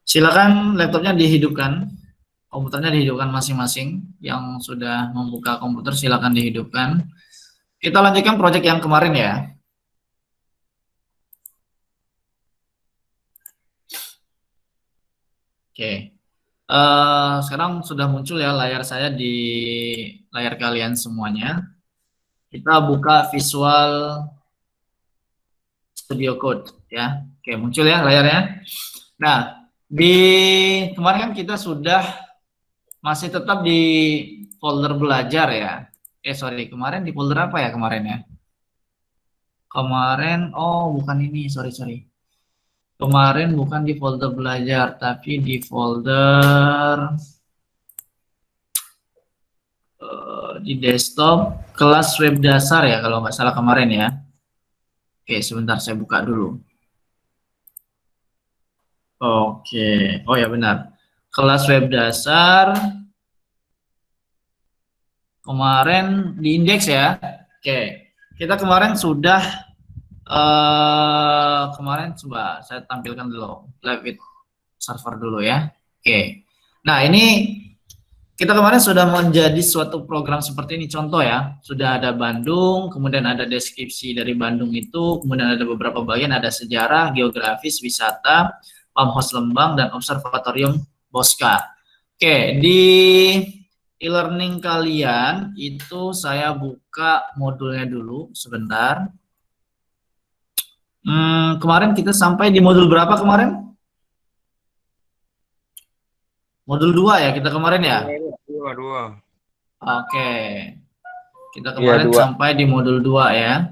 Silakan laptopnya dihidupkan, komputernya dihidupkan masing-masing. Yang sudah membuka komputer silakan dihidupkan. Kita lanjutkan proyek yang kemarin ya. Oke. Sekarang sudah muncul ya layar saya di layar kalian semuanya. Kita buka Visual Studio Code ya. Oke, muncul ya layarnya. Nah, di kemarin kan kita sudah masih tetap di folder belajar ya. Sorry, kemarin di folder apa ya kemarin ya? Kemarin, oh bukan ini, sorry. Kemarin bukan di folder belajar, tapi di folder di desktop kelas web dasar ya kalau nggak salah kemarin ya. Oke, sebentar saya buka dulu. Oke, oh ya benar. Kelas web dasar kemarin di indeks ya. Oke, kita kemarin sudah kemarin coba saya tampilkan dulu live with server dulu ya. Oke. Nah, ini kita kemarin sudah menjadi suatu program seperti ini, contoh ya. Sudah ada Bandung, kemudian ada deskripsi dari Bandung itu, kemudian ada beberapa bagian, ada sejarah, geografis, wisata, Farmhouse Lembang, dan observatorium Bosca. Oke, di e-learning kalian itu saya buka modulnya dulu sebentar. Kemarin kita sampai di modul berapa kemarin? Modul 2 ya kita kemarin ya? Dua. Oke. Kita kemarin sampai di modul 2 ya.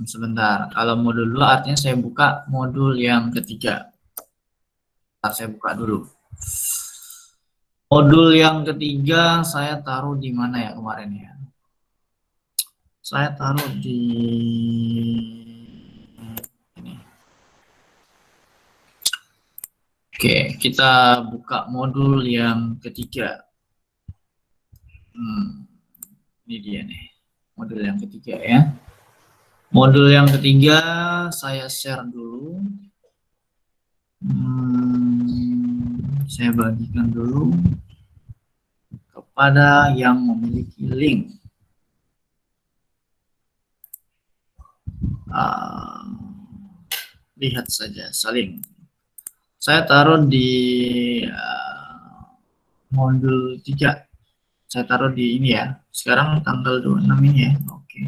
Sebentar. Kalau modul 2 artinya saya buka modul yang ketiga. Ntar saya buka dulu. Modul yang ketiga saya taruh di mana ya kemarin ya? Saya taruh di ini. Oke, kita buka modul yang ketiga. Ini dia nih, modul yang ketiga ya. Modul yang ketiga saya share dulu. Saya bagikan dulu kepada yang memiliki link. Lihat saja, saling. Saya taruh di modul 3. Saya taruh di ini ya. Sekarang tanggal 26 ini ya. Oke.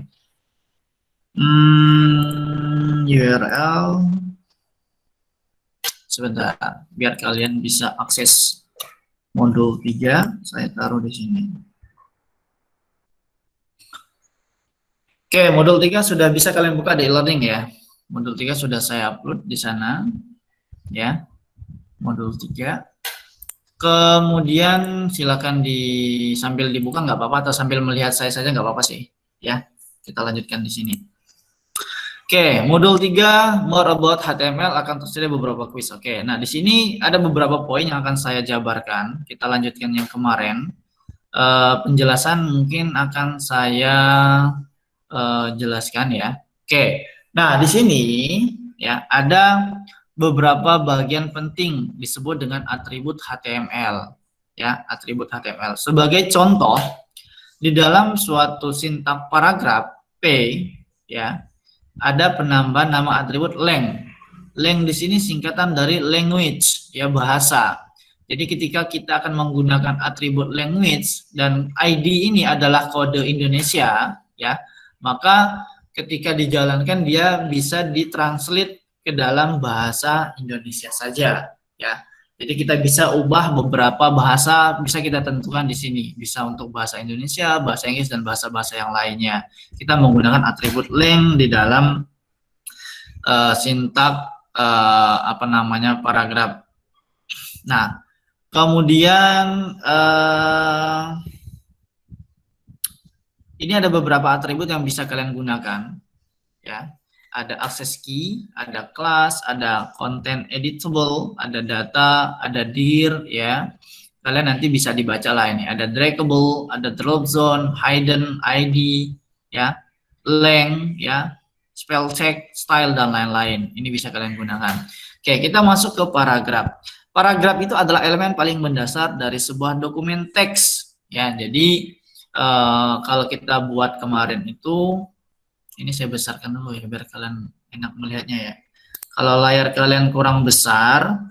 URL. Sebentar, biar kalian bisa akses modul 3, saya taruh di sini. Oke, modul 3 sudah bisa kalian buka di e-learning ya. Modul 3 sudah saya upload di sana. Ya. Modul 3. Kemudian silakan sambil dibuka nggak apa-apa, atau sambil melihat saya saja nggak apa-apa sih. Ya, kita lanjutkan di sini. Oke, modul 3 more about HTML akan tersedia beberapa kuis. Oke, nah di sini ada beberapa poin yang akan saya jabarkan. Kita lanjutkan yang kemarin. Penjelasan mungkin akan saya jelaskan ya. Oke, nah di sini ya ada beberapa bagian penting disebut dengan atribut HTML ya, atribut HTML. Sebagai contoh, di dalam suatu sintak paragraf P ya, ada penambahan nama atribut length. Length di sini singkatan dari language ya, bahasa. Jadi ketika kita akan menggunakan atribut language dan ID ini adalah kode Indonesia ya, maka ketika dijalankan dia bisa ditranslate ke dalam bahasa Indonesia saja ya. Jadi kita bisa ubah beberapa bahasa, bisa kita tentukan di sini, bisa untuk bahasa Indonesia, bahasa Inggris, dan bahasa-bahasa yang lainnya. Kita menggunakan atribut length di dalam sintak paragraf. Nah, kemudian ini ada beberapa atribut yang bisa kalian gunakan ya. Ada access key, ada class, ada content editable, ada data, ada dir ya. Kalian nanti bisa dibaca lah ini. Ada draggable, ada drop zone, hidden, ID ya, length ya, spell check, style, dan lain-lain. Ini bisa kalian gunakan. Oke, kita masuk ke paragraf. Paragraf itu adalah elemen paling mendasar dari sebuah dokumen teks. Ya, jadi kalau kita buat kemarin itu, ini saya besarkan dulu ya biar kalian enak melihatnya ya. Kalau layar kalian kurang besar,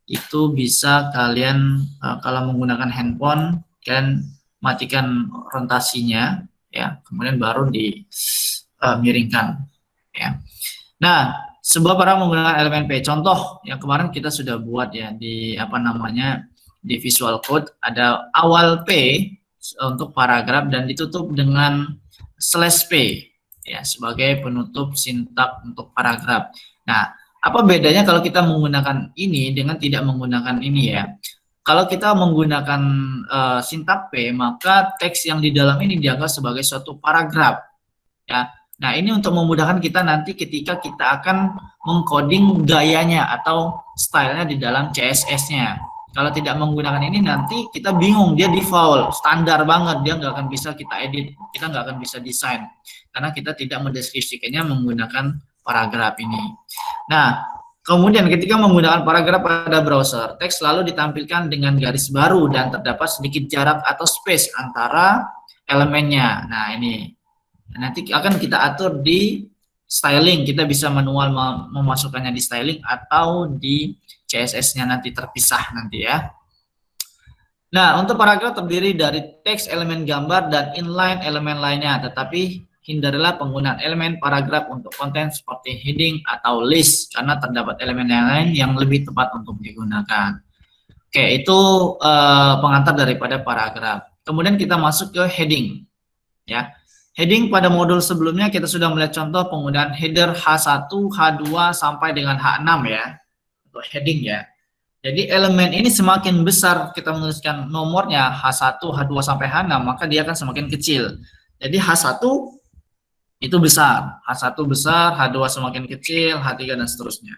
itu bisa kalian kalau menggunakan handphone kalian matikan rotasinya ya, kemudian baru dimiringkan ya. Nah, sebuah paragraf menggunakan elemen P. Contoh yang kemarin kita sudah buat ya di di Visual Code ada awal P untuk paragraf dan ditutup dengan slash P ya sebagai penutup sintak untuk paragraf. Nah, apa bedanya kalau kita menggunakan ini dengan tidak menggunakan ini ya? Kalau kita menggunakan sintak P, maka teks yang di dalam ini dianggap sebagai suatu paragraf ya. Nah, ini untuk memudahkan kita nanti ketika kita akan mengcoding gayanya atau stylenya di dalam CSS-nya. Kalau tidak menggunakan ini nanti kita bingung, dia default, standar banget, dia nggak akan bisa kita edit, kita nggak akan bisa desain. Karena kita tidak mendeskripsikannya menggunakan paragraf ini. Nah, kemudian ketika menggunakan paragraf pada browser, teks selalu ditampilkan dengan garis baru dan terdapat sedikit jarak atau space antara elemennya. Nah, ini nanti akan kita atur di styling, kita bisa manual memasukkannya di styling atau di CSS-nya nanti terpisah nanti ya. Nah, untuk paragraf terdiri dari teks, elemen gambar, dan inline elemen lainnya, tetapi hindarilah penggunaan elemen paragraf untuk konten seperti heading atau list, karena terdapat elemen yang lain yang lebih tepat untuk digunakan. Oke, itu pengantar daripada paragraf. Kemudian kita masuk ke heading. Ya. Heading pada modul sebelumnya kita sudah melihat contoh penggunaan header H1, H2 sampai dengan H6 ya. Untuk heading ya. Jadi elemen ini semakin besar kita menuliskan nomornya H1, H2 sampai H6, maka dia akan semakin kecil. Jadi H1 itu besar, H1 besar, H2 semakin kecil, H3 dan seterusnya.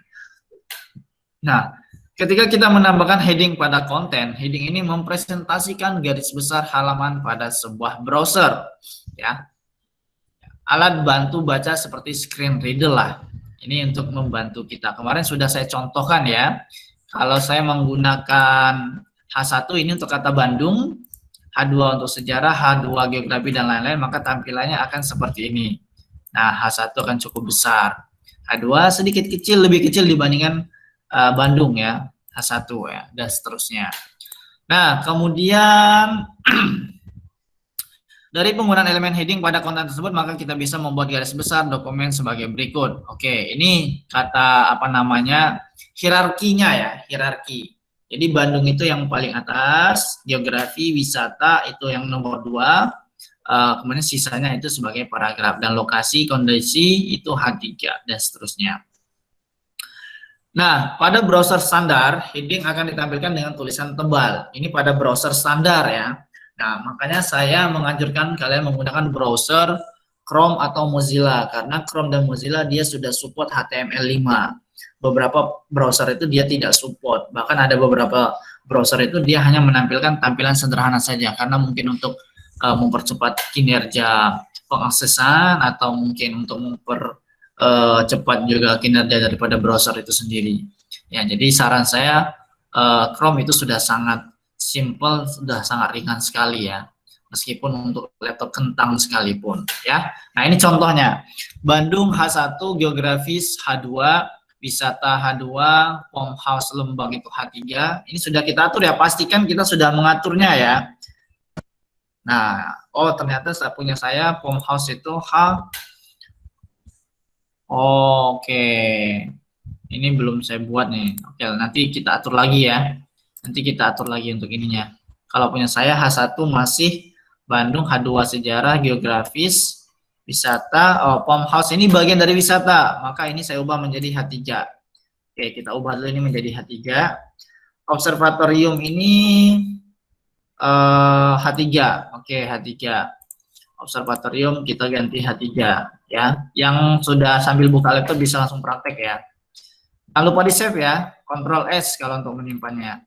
Nah, ketika kita menambahkan heading pada konten, heading ini mempresentasikan garis besar halaman pada sebuah browser ya. Alat bantu baca seperti screen reader lah. Ini untuk membantu kita. Kemarin sudah saya contohkan ya. Kalau saya menggunakan H1 ini untuk kata Bandung, H2 untuk sejarah, H2 geografi dan lain-lain, maka tampilannya akan seperti ini. Nah, H1 akan cukup besar. H2 sedikit kecil, lebih kecil dibandingkan Bandung ya, H1 ya, dan seterusnya. Nah, kemudian dari penggunaan elemen heading pada konten tersebut, maka kita bisa membuat garis besar dokumen sebagai berikut. Oke, ini kata hierarkinya ya, hierarki. Jadi Bandung itu yang paling atas, geografi, wisata itu yang nomor 2, kemudian sisanya itu sebagai paragraf, dan lokasi, kondisi itu H3, dan seterusnya. Nah, pada browser standar, heading akan ditampilkan dengan tulisan tebal. Ini pada browser standar ya. Nah, makanya saya menganjurkan kalian menggunakan browser Chrome atau Mozilla, karena Chrome dan Mozilla dia sudah support HTML5. Beberapa browser itu dia tidak support, bahkan ada beberapa browser itu dia hanya menampilkan tampilan sederhana saja, karena mungkin untuk mempercepat kinerja pengaksesan atau mungkin untuk mempercepat juga kinerja daripada browser itu sendiri. Ya, jadi saran saya Chrome itu sudah sangat simple, sudah sangat ringan sekali ya, meskipun untuk laptop kentang sekalipun ya. Nah, ini contohnya Bandung H1, geografis H2, wisata H2, Pom House Lembang itu H3. Ini sudah kita atur ya, pastikan kita sudah mengaturnya ya. Nah, ternyata punya saya Pom House itu H. Oke, ini belum saya buat nih. Oke, nanti kita atur lagi ya. Nanti kita atur lagi untuk ininya. Kalau punya saya H1 masih Bandung, H2 sejarah, geografis, wisata, Pom House ini bagian dari wisata, maka ini saya ubah menjadi H3. Oke, kita ubah dulu ini menjadi H3. Observatorium ini H3. Oke, H3. Observatorium kita ganti H3 ya. Yang sudah sambil buka laptop bisa langsung praktek ya. Jangan lupa di save ya, Ctrl S kalau untuk menyimpannya.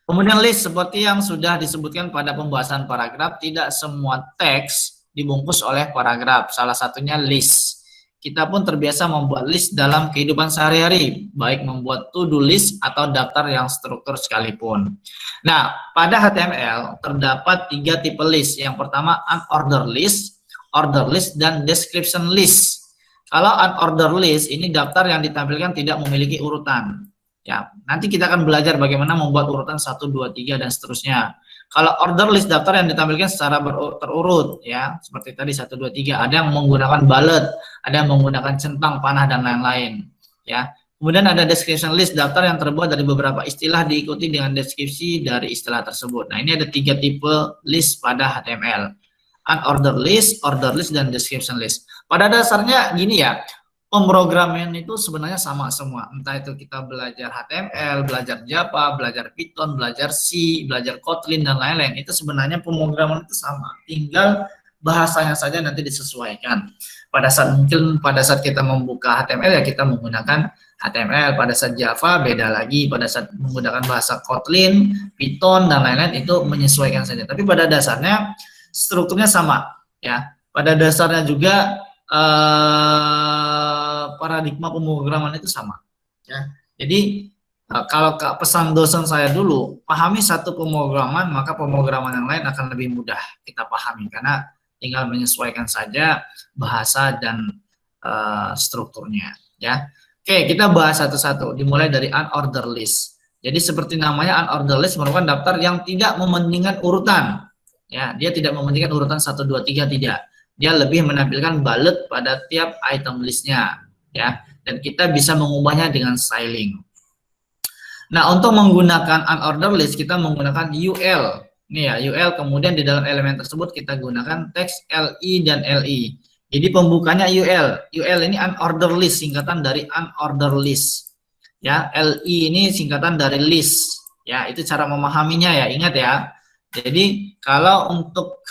Kemudian list, seperti yang sudah disebutkan pada pembahasan paragraf, tidak semua teks dibungkus oleh paragraf. Salah satunya list. kita pun terbiasa membuat list dalam kehidupan sehari-hari, baik membuat to-do list atau daftar yang struktur sekalipun. Nah, pada HTML terdapat 3 tipe list. Yang pertama unordered list, order list, dan description list. Kalau unordered list ini daftar yang ditampilkan tidak memiliki urutan. Ya, nanti kita akan belajar bagaimana membuat urutan 1, 2, 3 dan seterusnya. Kalau order list daftar yang ditampilkan secara terurut ya, seperti tadi 1, 2, 3. Ada yang menggunakan bullet, ada yang menggunakan centang, panah dan lain-lain ya. Kemudian ada description list daftar yang terbuat dari beberapa istilah diikuti dengan deskripsi dari istilah tersebut. Nah, ini ada 3 tipe list pada HTML. Unordered list, order list, dan description list. Pada dasarnya gini ya, pemrograman itu sebenarnya sama semua. Entah itu kita belajar HTML, belajar Java, belajar Python, belajar C, belajar Kotlin, dan lain-lain. Itu sebenarnya pemrograman itu sama. Tinggal bahasanya saja nanti disesuaikan. Pada saat kita membuka HTML ya kita menggunakan HTML. Pada saat Java beda lagi. Pada saat menggunakan bahasa Kotlin, Python, dan lain-lain itu menyesuaikan saja. Tapi pada dasarnya strukturnya sama. Ya. Pada dasarnya juga paradigma pemrograman itu sama ya. Jadi kalau pesan dosen saya dulu, pahami satu pemrograman maka pemrograman yang lain akan lebih mudah kita pahami karena tinggal menyesuaikan saja bahasa dan strukturnya ya. Oke, kita bahas satu-satu dimulai dari unordered list. Jadi seperti namanya unordered list merupakan daftar yang tidak mementingkan urutan ya, dia tidak mementingkan urutan 1, 2, 3 tidak. Dia lebih menampilkan bullet pada tiap item listnya ya, dan kita bisa mengubahnya dengan styling. Nah, untuk menggunakan unordered list kita menggunakan UL. Ini ya, UL, kemudian di dalam elemen tersebut kita gunakan teks LI dan LI. Jadi pembukanya UL. UL ini unordered list, singkatan dari unordered list. Ya, LI ini singkatan dari list. Ya, itu cara memahaminya ya, ingat ya. Jadi kalau untuk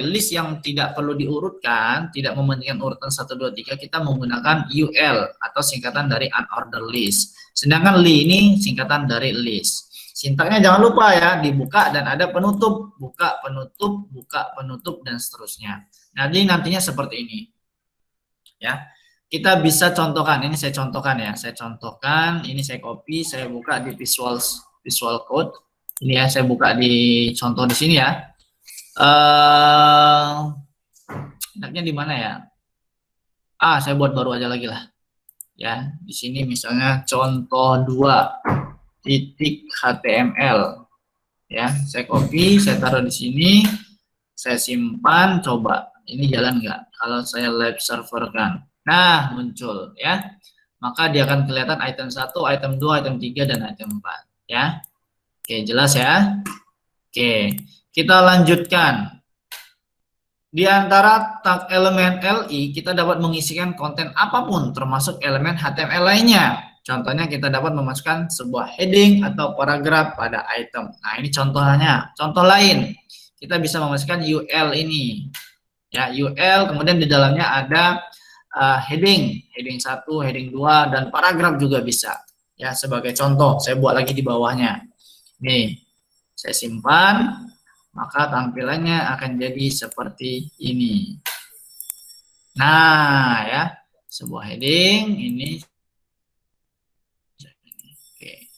list yang tidak perlu diurutkan, tidak mementingkan urutan 1, 2, 3, kita menggunakan UL atau singkatan dari unordered list. Sedangkan li ini singkatan dari list. Sintaknya jangan lupa ya, dibuka dan ada penutup, buka, penutup, dan seterusnya. Jadi nantinya seperti ini. Ya. Kita bisa contohkan, ini saya contohkan ya, ini saya copy, saya buka di Visual Code. Ini ya, saya buka di contoh di sini ya. Enaknya di mana ya? Saya buat baru aja lagi lah. Ya, di sini misalnya contoh 2.html. Ya, saya copy, saya taruh di sini, saya simpan, coba. Ini jalan nggak? Kalau saya live server kan. Nah, muncul ya. Maka dia akan kelihatan item 1, item 2, item 3, dan item 4 ya. Oke, jelas ya? Oke, kita lanjutkan. Di antara tag elemen LI, kita dapat mengisikan konten apapun, termasuk elemen HTML lainnya. Contohnya, kita dapat memasukkan sebuah heading atau paragraf pada item. Nah, ini contohnya. Contoh lain, kita bisa memasukkan UL ini. Ya, UL, kemudian di dalamnya ada heading 1, heading 2, dan paragraf juga bisa. Ya, sebagai contoh, saya buat lagi di bawahnya. Nih, saya simpan, maka tampilannya akan jadi seperti ini. Nah, ya, sebuah heading ini. Oke.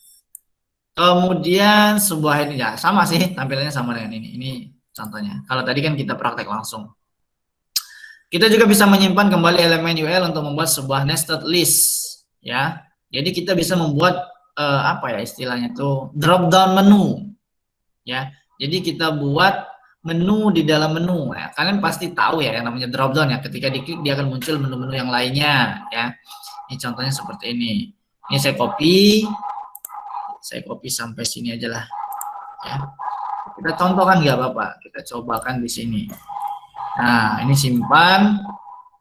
Kemudian sebuah heading ya, sama sih tampilannya sama dengan ini. Ini contohnya. Kalau tadi kan kita praktek langsung. Kita juga bisa menyimpan kembali elemen UL untuk membuat sebuah nested list, ya. Jadi kita bisa membuat apa ya istilahnya tuh drop down menu ya. Jadi kita buat menu di dalam menu ya. Kalian pasti tahu ya yang namanya drop down ya, ketika diklik dia akan muncul menu-menu yang lainnya ya. Ini contohnya seperti ini. Ini saya copy sampai sini aja lah ya. Kita contohkan nggak apa-apa, kita cobakan di sini. Nah, ini simpan,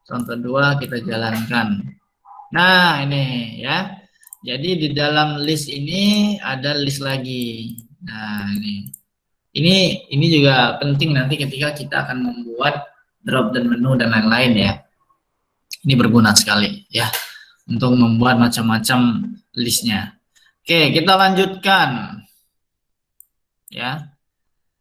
contoh 2 kita jalankan. Nah, ini ya. Jadi di dalam list ini ada list lagi. Nah, ini juga penting nanti ketika kita akan membuat drop down menu dan lain-lain ya. Ini berguna sekali ya untuk membuat macam-macam listnya. Oke, kita lanjutkan ya.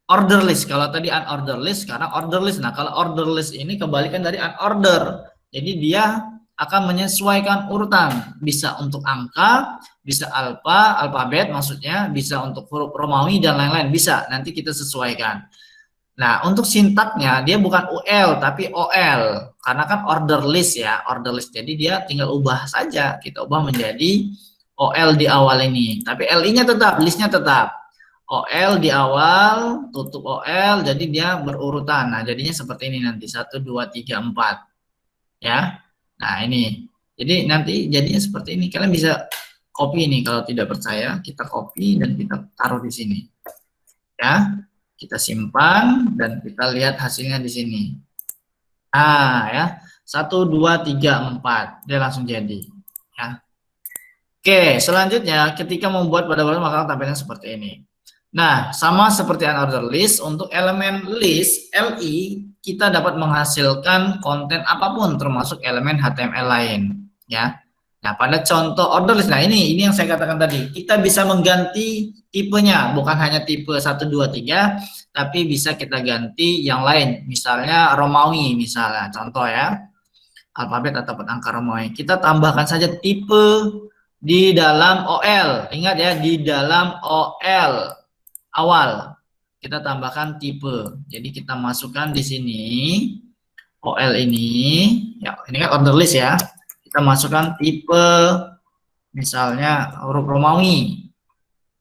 order list. Kalau tadi unorder list, sekarang order list. Nah, kalau order list ini kebalikan dari unorder. Jadi dia akan menyesuaikan urutan. Bisa untuk angka, bisa alfabet maksudnya, bisa untuk huruf Romawi dan lain-lain. Bisa, nanti kita sesuaikan. Nah, untuk sintaknya dia bukan UL tapi OL. Karena kan order list ya, order list. Jadi dia tinggal ubah saja. Kita ubah menjadi OL di awal ini. Tapi LI-nya tetap, listnya tetap. OL di awal, tutup OL, jadi dia berurutan. Nah, jadinya seperti ini nanti. 1, 2, 3, 4. Ya. Nah, ini. Jadi nanti jadinya seperti ini. Kalian bisa copy ini. Kalau tidak percaya, kita copy dan kita taruh di sini. Ya. Kita simpan dan kita lihat hasilnya di sini. Ah, ya. 1, 2, 3, 4. Dia langsung jadi. Ya. Oke, selanjutnya ketika membuat pada baru maka tampilnya seperti ini. Nah, sama seperti unorder list, untuk elemen list, LI, kita dapat menghasilkan konten apapun termasuk elemen HTML lain. Ya. Nah, pada contoh order list, nah ini yang saya katakan tadi, kita bisa mengganti tipenya, bukan hanya tipe 1, 2, 3, tapi bisa kita ganti yang lain, misalnya Romawi, misalnya, contoh ya, alfabet ataupun angka Romawi. Kita tambahkan saja tipe di dalam OL, ingat ya, di dalam OL awal, kita tambahkan tipe, jadi kita masukkan di sini, OL ini, ya ini kan order list ya, kita masukkan tipe misalnya huruf Romawi.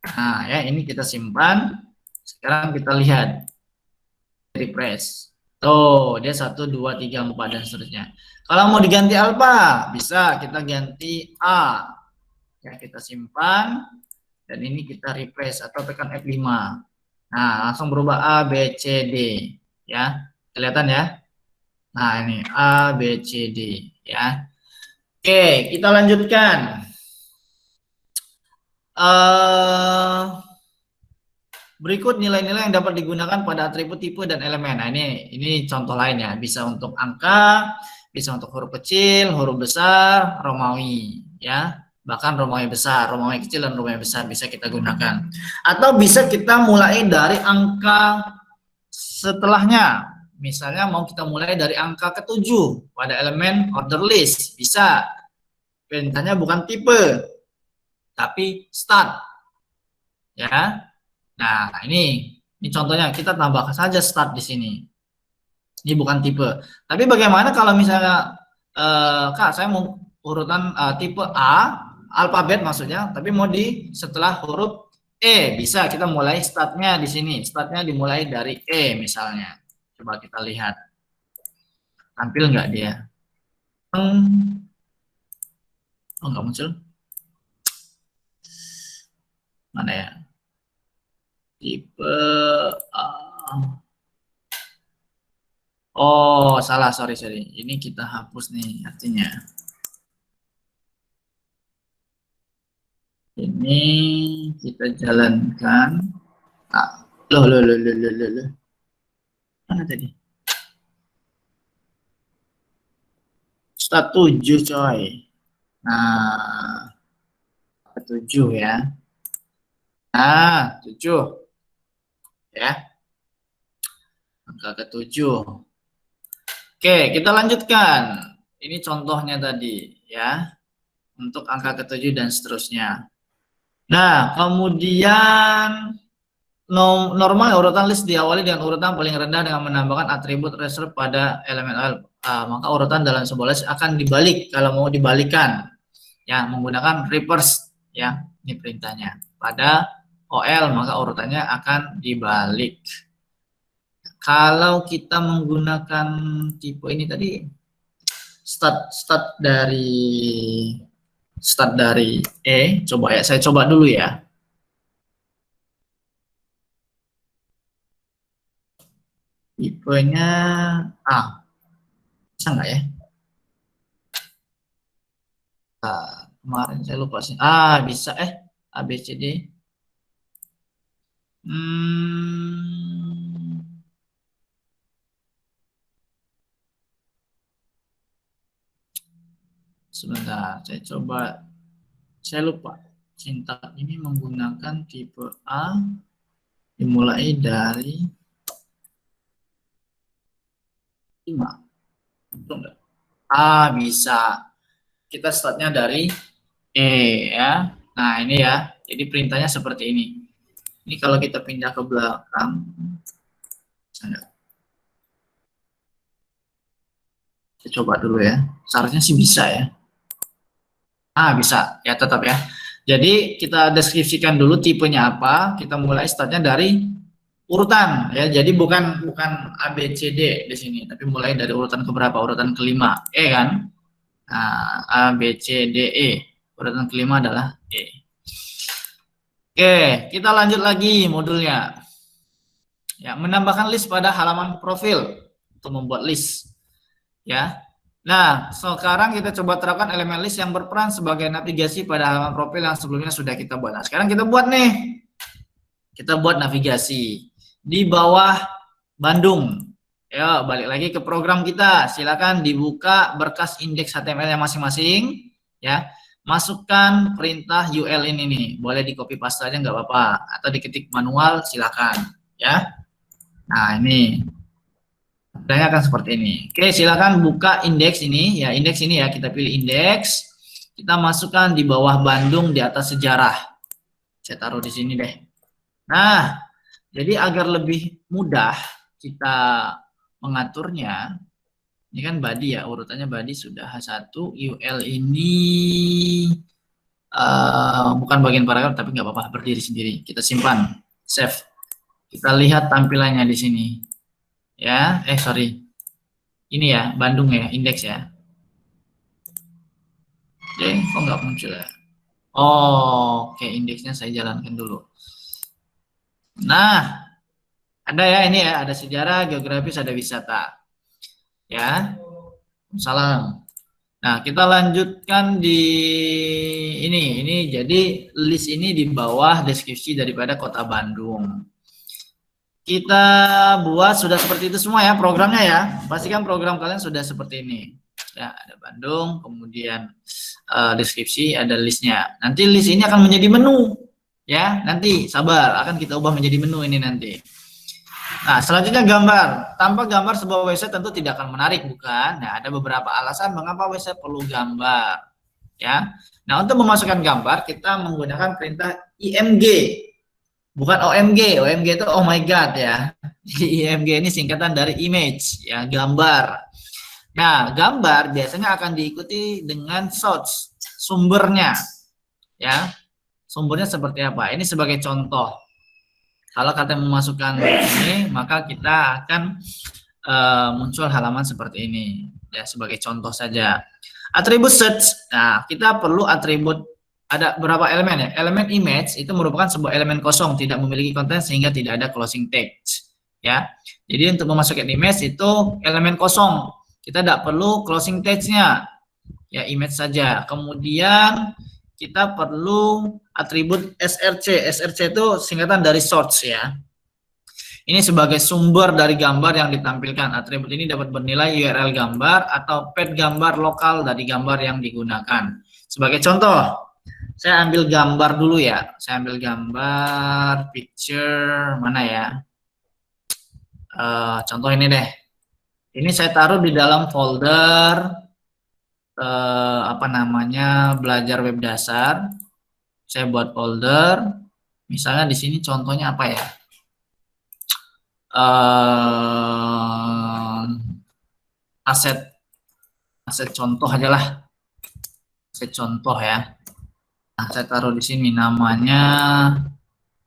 Nah ya, ini kita simpan. Sekarang kita lihat, refresh. Tuh dia 1, 2, 3, 4 dan seterusnya. Kalau mau diganti alfa, bisa kita ganti A. Ya, kita simpan dan ini kita refresh atau tekan F5. Nah langsung berubah A, B, C, D. Ya kelihatan ya. Nah ini A, B, C, D. Ya. Oke, kita lanjutkan. Berikut nilai-nilai yang dapat digunakan pada atribut tipe dan elemen. Nah, ini contoh lain ya. Bisa untuk angka, bisa untuk huruf kecil, huruf besar, Romawi, ya. Bahkan Romawi besar, Romawi kecil dan Romawi besar bisa kita gunakan. Atau bisa kita mulai dari angka setelahnya. Misalnya mau kita mulai dari angka ke-7 pada elemen order list, bisa. Perintahnya bukan tipe, tapi start. Ya. Nah, ini contohnya, kita tambahkan saja start di sini. Ini bukan tipe. Tapi bagaimana kalau misalnya Kak, saya mau urutan tipe A, alfabet maksudnya, tapi mau di setelah huruf E, bisa kita mulai startnya di sini. Startnya dimulai dari E misalnya. Coba kita lihat. Tampil nggak dia? Oh, nggak muncul. Mana ya? Tipe A. Oh, salah, sorry. Ini kita hapus nih artinya. Ini kita jalankan. Loh. Mana tadi? Start 7, coy. Nah, 7 ya. Nah, 7. Ya. Angka ke-7. Oke, kita lanjutkan. Ini contohnya tadi, ya. Untuk angka ke-7 dan seterusnya. Nah, kemudian normal urutan list diawali dengan urutan paling rendah dengan menambahkan atribut reserve pada elemen OL. Maka urutan dalam sebuah list akan dibalik kalau mau dibalikan, ya menggunakan reverse, ya ini perintahnya. Pada OL maka urutannya akan dibalik. Kalau kita menggunakan tipe ini tadi start dari E, coba ya, saya coba dulu ya. Tipenya A, bisa nggak ya? Kemarin saya lupa sih. Bisa A, B, C, D. Sebentar, saya coba. Saya lupa. Sintak ini menggunakan tipe A. Dimulai dari 5. Betul nggak? Bisa. Kita startnya dari E ya. Nah ini ya, jadi perintahnya seperti ini. Ini kalau kita pindah ke belakang, kita coba dulu ya. Seharusnya sih bisa ya. Bisa ya, tetap ya. Jadi kita deskripsikan dulu tipenya apa. Kita mulai startnya dari urutan ya. Jadi bukan A B C D di sini, tapi mulai dari urutan keberapa? Urutan kelima, E kan? Nah, A B C D E. Urutan kelima adalah E. Oke, kita lanjut lagi modulnya. Ya, menambahkan list pada halaman profil untuk membuat list. Ya. Nah, sekarang kita coba terapkan elemen list yang berperan sebagai navigasi pada halaman profil yang sebelumnya sudah kita buat. Nah, sekarang kita buat nih. Kita buat navigasi di bawah Bandung. Ya, balik lagi ke program kita. Silakan dibuka berkas indeks HTML yang masing-masing. Ya, masukkan perintah UL ini nih. Boleh di copy paste aja nggak apa-apa, atau diketik manual silakan. Ya. Nah, ini Pertanyaannya akan seperti ini. Oke, silakan buka indeks ini. Ya, indeks ini ya, kita pilih indeks. Kita masukkan di bawah Bandung di atas sejarah. Saya taruh di sini deh. Nah, jadi agar lebih mudah kita mengaturnya, ini kan body ya, urutannya body sudah H1, UL ini bukan bagian paragraf, tapi nggak apa-apa, berdiri sendiri. Kita simpan, save. Kita lihat tampilannya di sini. Ya, sorry. Ini ya, Bandung ya, indeks ya. Kok nggak muncul ya? Oke, indeksnya saya jalankan dulu. Nah, ada ya ini ya, ada sejarah, geografis, ada wisata. Ya, salam. Nah, kita lanjutkan di ini. Ini jadi list ini di bawah deskripsi daripada Kota Bandung. Kita buat sudah seperti itu semua ya programnya ya. Pastikan program kalian sudah seperti ini. Ya, ada Bandung, kemudian deskripsi, ada listnya. Nanti list ini akan menjadi menu. Ya, nanti sabar, akan kita ubah menjadi menu ini nanti. Nah, selanjutnya gambar. Tanpa gambar sebuah website tentu tidak akan menarik, bukan? Nah, ada beberapa alasan mengapa website perlu gambar. Ya. Nah, untuk memasukkan gambar, kita menggunakan perintah IMG. Bukan OMG. OMG itu oh my god ya. IMG ini singkatan dari image, ya, gambar. Nah, gambar biasanya akan diikuti dengan source, sumbernya. Ya. Sumbernya seperti apa? Ini sebagai contoh. Kalau kalian memasukkan ini, maka kita akan muncul halaman seperti ini. Ya, sebagai contoh saja. Atribut search. Nah, kita perlu atribut, ada berapa elemen ya? Elemen image itu merupakan sebuah elemen kosong, tidak memiliki konten sehingga tidak ada closing text. Ya. Jadi untuk memasukkan image itu elemen kosong. Kita tidak perlu closing text-nya. Ya, image saja. Kemudian kita perlu atribut src. src itu singkatan dari source ya. Ini sebagai sumber dari gambar yang ditampilkan. Atribut ini dapat bernilai URL gambar atau path gambar lokal dari gambar yang digunakan. Sebagai contoh, saya ambil gambar dulu ya. Saya ambil gambar picture mana ya? Contoh ini deh. Ini saya taruh di dalam folder apa namanya, belajar web dasar. Saya buat folder. Misalnya di sini contohnya apa ya? Aset contoh aja lah. Aset contoh ya. Nah, saya taruh di sini namanya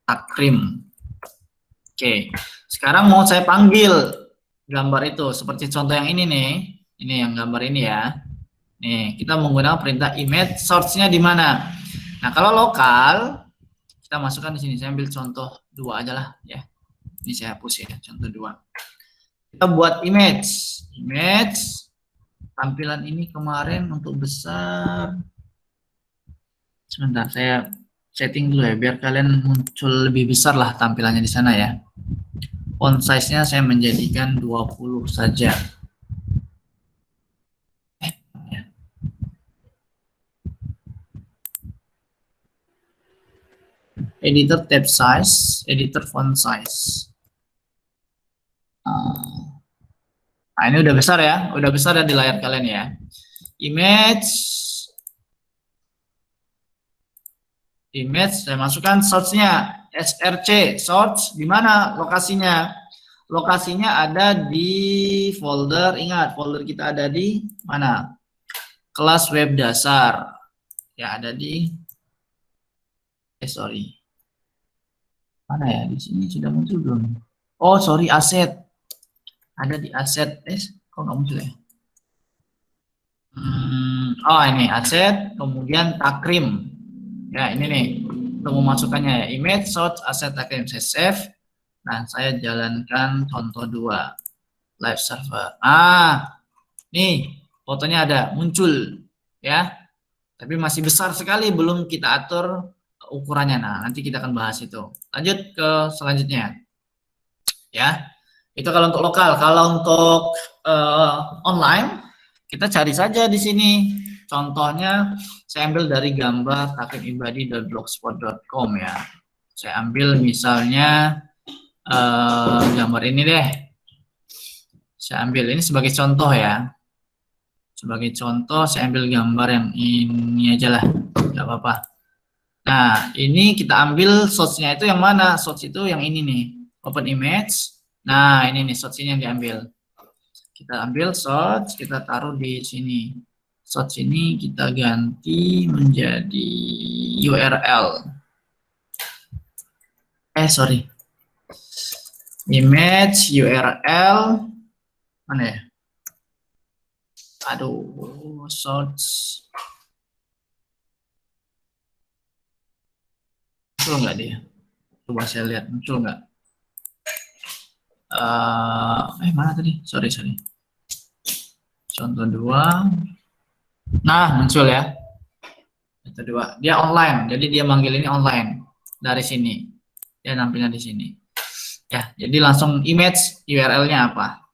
Takrim. Oke. Sekarang mau saya panggil gambar itu seperti contoh yang ini nih. Ini yang gambar ini ya. Nih, kita menggunakan perintah image, source-nya di mana? Nah, kalau lokal kita masukkan di sini. Saya ambil contoh 2 aja lah ya. Ini saya hapus ya, contoh 2. Kita buat image. Tampilan ini kemarin untuk besar. Sebentar, saya setting dulu ya, biar kalian muncul lebih besar lah tampilannya di sana ya. Font size-nya saya menjadikan 20 saja. editor tab size, editor font size. Nah, ini udah besar ya, di layar kalian ya. Image, saya masukkan source-nya, src, source, di mana lokasinya? Lokasinya ada di folder, ingat folder kita ada di mana? Kelas web dasar. Ya, ada di, sorry. Mana ya? Di sini sudah muncul belum? Oh, sorry, aset. Ada di aset. Kok nggak muncul ya? Oh, ini aset, kemudian takrim. Ya, ini nih. Untuk memasukkannya ya, image, source, aset, takrim. Saya save. Nah, saya jalankan contoh 2. Live server. Nih, fotonya ada, muncul. Ya, tapi masih besar sekali, belum kita atur ukurannya. Nah, nanti kita akan bahas itu. Lanjut ke selanjutnya. Ya, itu kalau untuk lokal. Kalau untuk online, kita cari saja di sini. Contohnya, saya ambil dari gambar takrimibadi.blogspot.com ya. Saya ambil misalnya gambar ini deh. Saya ambil ini sebagai contoh ya. Sebagai contoh, saya ambil gambar yang ini aja lah, nggak apa-apa. Nah, ini kita ambil source-nya itu yang mana? Source itu yang ini nih, open image. Nah, ini nih source ini yang diambil. Kita ambil source, kita taruh di sini. Source ini kita ganti menjadi URL. Sorry. Image, URL, mana ya? Aduh, source. Muncul nggak dia? Coba saya lihat, muncul nggak? Mana tadi? Sorry. Contoh 2. Nah, muncul ya. Contoh 2. Dia online, jadi dia manggil ini online. Dari sini. Dia nampilnya di sini. Ya, jadi langsung image URL-nya apa.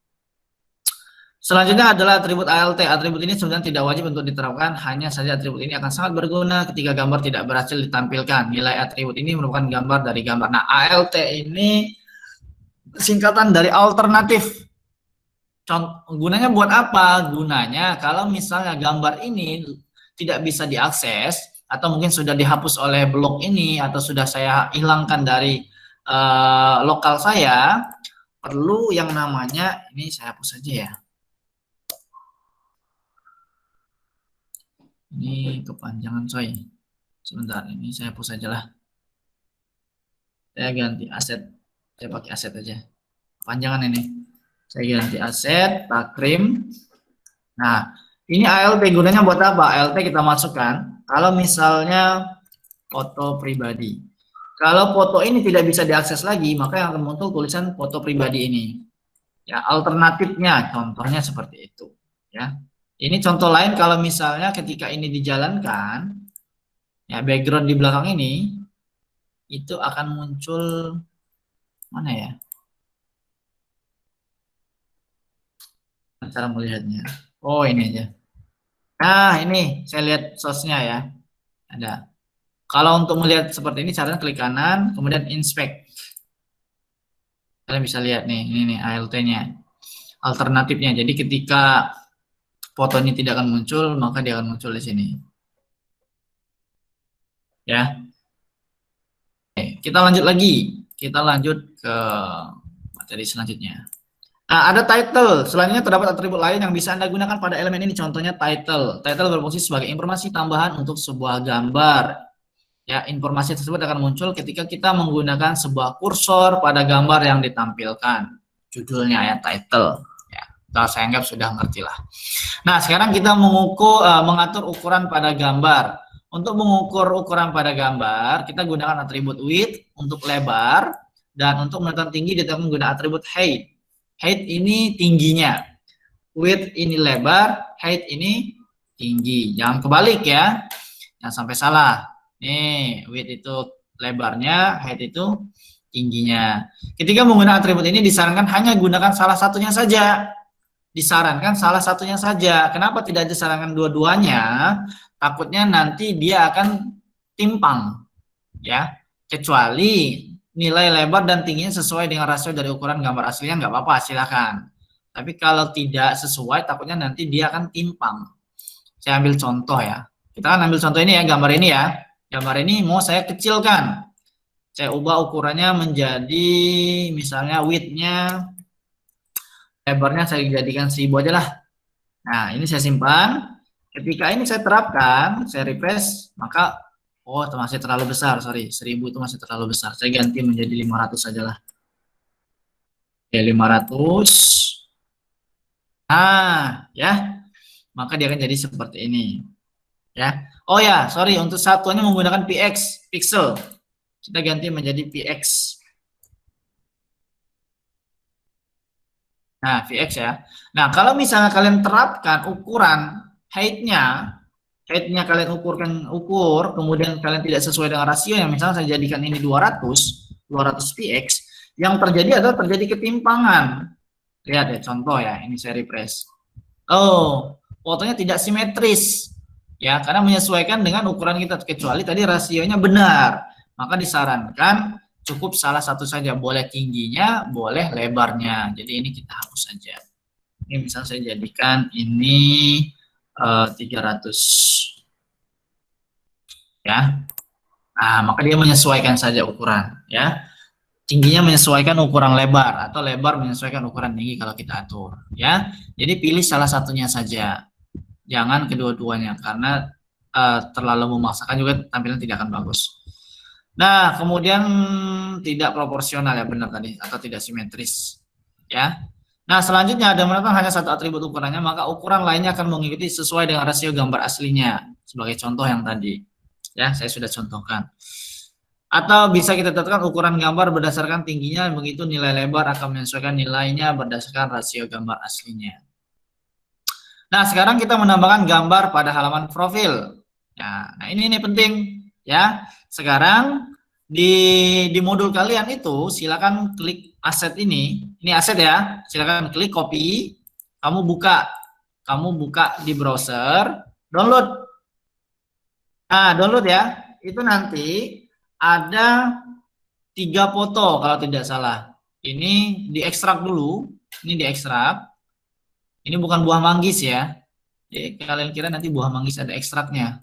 Selanjutnya adalah atribut ALT. Atribut ini sebenarnya tidak wajib untuk diterapkan, hanya saja atribut ini akan sangat berguna ketika gambar tidak berhasil ditampilkan. Nilai atribut ini merupakan gambar dari gambar. Nah, ALT ini singkatan dari alternatif. Gunanya buat apa? Gunanya kalau misalnya gambar ini tidak bisa diakses, atau mungkin sudah dihapus oleh blog ini, atau sudah saya hilangkan dari lokal saya, perlu yang namanya, ini saya hapus saja ya. Ini kepanjangan coy. Sebentar, ini saya hapus saja lah. Saya ganti aset. Saya pakai aset aja. Kepanjangan ini. Saya ganti aset, takrim. Nah, ini ALT gunanya buat apa? ALT kita masukkan. Kalau misalnya foto pribadi. Kalau foto ini tidak bisa diakses lagi, maka yang akan muncul tulisan foto pribadi ini. Ya, alternatifnya contohnya seperti itu. Ya. Ini contoh lain kalau misalnya ketika ini dijalankan, ya background di belakang ini itu akan muncul mana ya? Cara melihatnya. Oh, ini aja. Nah, ini saya lihat source-nya ya. Ada. Kalau untuk melihat seperti ini caranya klik kanan, kemudian inspect. Kalian bisa lihat nih, ini nih ALT-nya. Alternatifnya. Jadi ketika foto ini tidak akan muncul, maka dia akan muncul di sini. Ya. Oke, kita lanjut lagi. Kita lanjut ke materi selanjutnya. Nah, ada title. Selanjutnya terdapat atribut lain yang bisa Anda gunakan pada elemen ini. Contohnya title. Title berfungsi sebagai informasi tambahan untuk sebuah gambar. Ya, informasi tersebut akan muncul ketika kita menggunakan sebuah kursor pada gambar yang ditampilkan. Judulnya ya, title. Ya, saya anggap sudah ngerti lah. Nah, sekarang kita mengatur ukuran pada gambar. Untuk mengukur ukuran pada gambar, kita gunakan atribut width untuk lebar, dan untuk menentukan tinggi kita menggunakan atribut height. Height ini tingginya, width ini lebar, height ini tinggi. Jangan kebalik ya, jangan sampai salah. Nih, width itu lebarnya, height itu tingginya. Ketika menggunakan atribut ini disarankan hanya gunakan salah satunya saja. Disarankan salah satunya saja. Kenapa tidak disarankan dua-duanya? Takutnya nanti dia akan timpang, ya. Kecuali nilai lebar dan tingginya sesuai dengan rasio dari ukuran gambar aslinya, nggak apa-apa, silakan. Tapi kalau tidak sesuai, takutnya nanti dia akan timpang. Saya ambil contoh ya. Kita kan ambil contoh ini ya, gambar ini ya. Gambar ini mau saya kecilkan. Saya ubah ukurannya menjadi, misalnya width-nya, lebarnya saya jadikan 1000 aja lah. Nah, ini saya simpan. Ketika ini saya terapkan, saya refresh, maka oh, itu masih terlalu besar, sorry. 1000 itu masih terlalu besar. Saya ganti menjadi 500 saja lah. Oke, 500. Nah, ya. Maka dia akan jadi seperti ini. Ya. Oh ya, sorry, untuk satuannya menggunakan px, pixel. Kita ganti menjadi px. Nah, px ya. Nah, kalau misalnya kalian terapkan ukuran height-nya kalian ukur, kemudian kalian tidak sesuai dengan rasio yang misalnya saya jadikan ini 200 px, yang terjadi adalah terjadi ketimpangan. Lihat ya, contoh ya, ini saya refresh. Oh, fotonya tidak simetris. Ya, karena menyesuaikan dengan ukuran kita, kecuali tadi rasionya benar. Maka disarankan cukup salah satu saja, boleh tingginya, boleh lebarnya. Jadi ini kita hapus saja. Ini misalnya saya jadikan ini 300. Ya. Nah, maka dia menyesuaikan saja ukuran, ya. Tingginya menyesuaikan ukuran lebar atau lebar menyesuaikan ukuran tinggi kalau kita atur, ya. Jadi pilih salah satunya saja. Jangan kedua-duanya karena terlalu memaksakan juga tampilan tidak akan bagus. Nah, kemudian tidak proporsional ya, benar tadi, atau tidak simetris, ya. Nah, selanjutnya ada menetapkan hanya satu atribut ukurannya, maka ukuran lainnya akan mengikuti sesuai dengan rasio gambar aslinya. Sebagai contoh yang tadi. Ya, saya sudah contohkan. Atau bisa kita tetapkan ukuran gambar berdasarkan tingginya, begitu nilai lebar akan menyesuaikan nilainya berdasarkan rasio gambar aslinya. Nah, sekarang kita menambahkan gambar pada halaman profil. Ya, nah ini penting ya. Sekarang di modul kalian itu silakan klik aset ini aset ya. Silakan klik copy, kamu buka di browser, download. Nah, download ya. Itu nanti ada 3 foto kalau tidak salah. Ini diekstrak dulu. Ini diekstrak. Ini bukan buah manggis ya. Jadi kalian kira nanti buah manggis ada ekstraknya.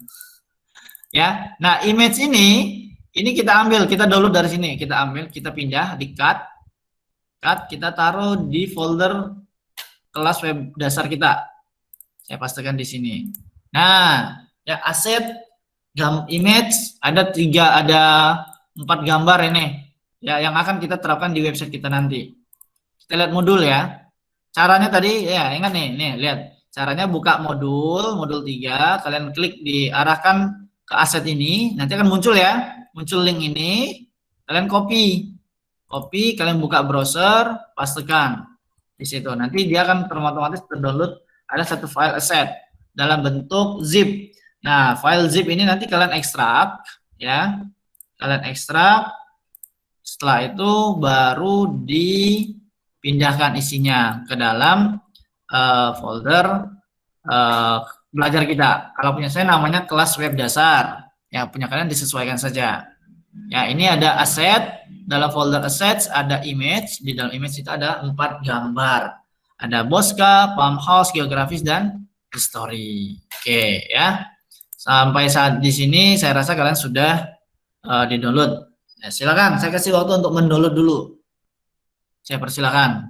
Ya. Nah, image ini kita ambil, kita download dari sini. Kita ambil, kita pindah di cut. Kita taruh di folder kelas web dasar kita. Saya pastikan di sini. Nah, ya aset image ada 4 gambar ini ya yang akan kita terapkan di website kita nanti. Kita lihat modul ya. Caranya tadi ya, ingat nih lihat. Caranya buka modul 3, kalian klik diarahkan ke aset ini, nanti akan muncul ya. Muncul link ini, kalian copy, kalian buka browser, pastekan di situ. Nanti dia akan otomatis terdownload ada satu file asset dalam bentuk zip. Nah, file zip ini nanti kalian ekstrak ya. Kalian ekstrak. Setelah itu baru dipindahkan isinya ke dalam folder belajar kita. Kalau punya saya namanya kelas web dasar. Ya, punya kalian disesuaikan saja. Ya, ini ada aset, dalam folder assets ada image, di dalam image itu ada 4 gambar. Ada Bosca, farmhouse, geografis, dan history. Oke, ya. Sampai saat di sini saya rasa kalian sudah di-download. Ya, silakan, saya kasih waktu untuk mendownload dulu. Saya persilakan.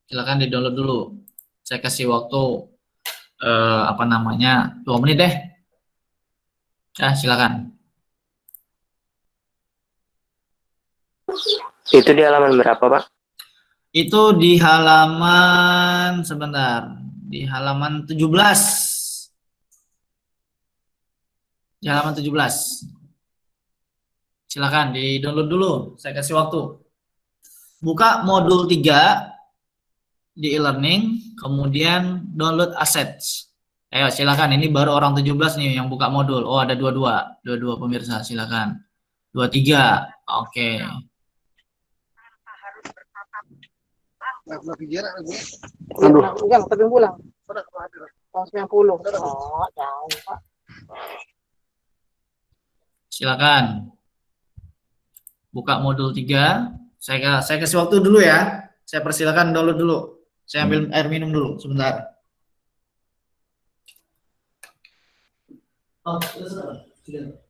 Silakan di-download dulu. Saya kasih waktu 2 menit deh. Ya, silakan. Itu di halaman berapa, Pak? Itu di halaman, sebentar, di halaman 17. Di halaman 17. Silakan di-download dulu, saya kasih waktu. Buka modul 3 di e-learning, kemudian download assets. Ayo silakan, ini baru orang 17 nih yang buka modul. Oh, ada 22 pemirsa, silakan. 23. Oke. Enggak, tapi pulang. Tahun 90. Oh, jauh, Pak. Silakan buka modul 3. Saya kasih waktu dulu ya. Saya persilakan download dulu. Saya ambil air minum dulu sebentar. Oh, sudah.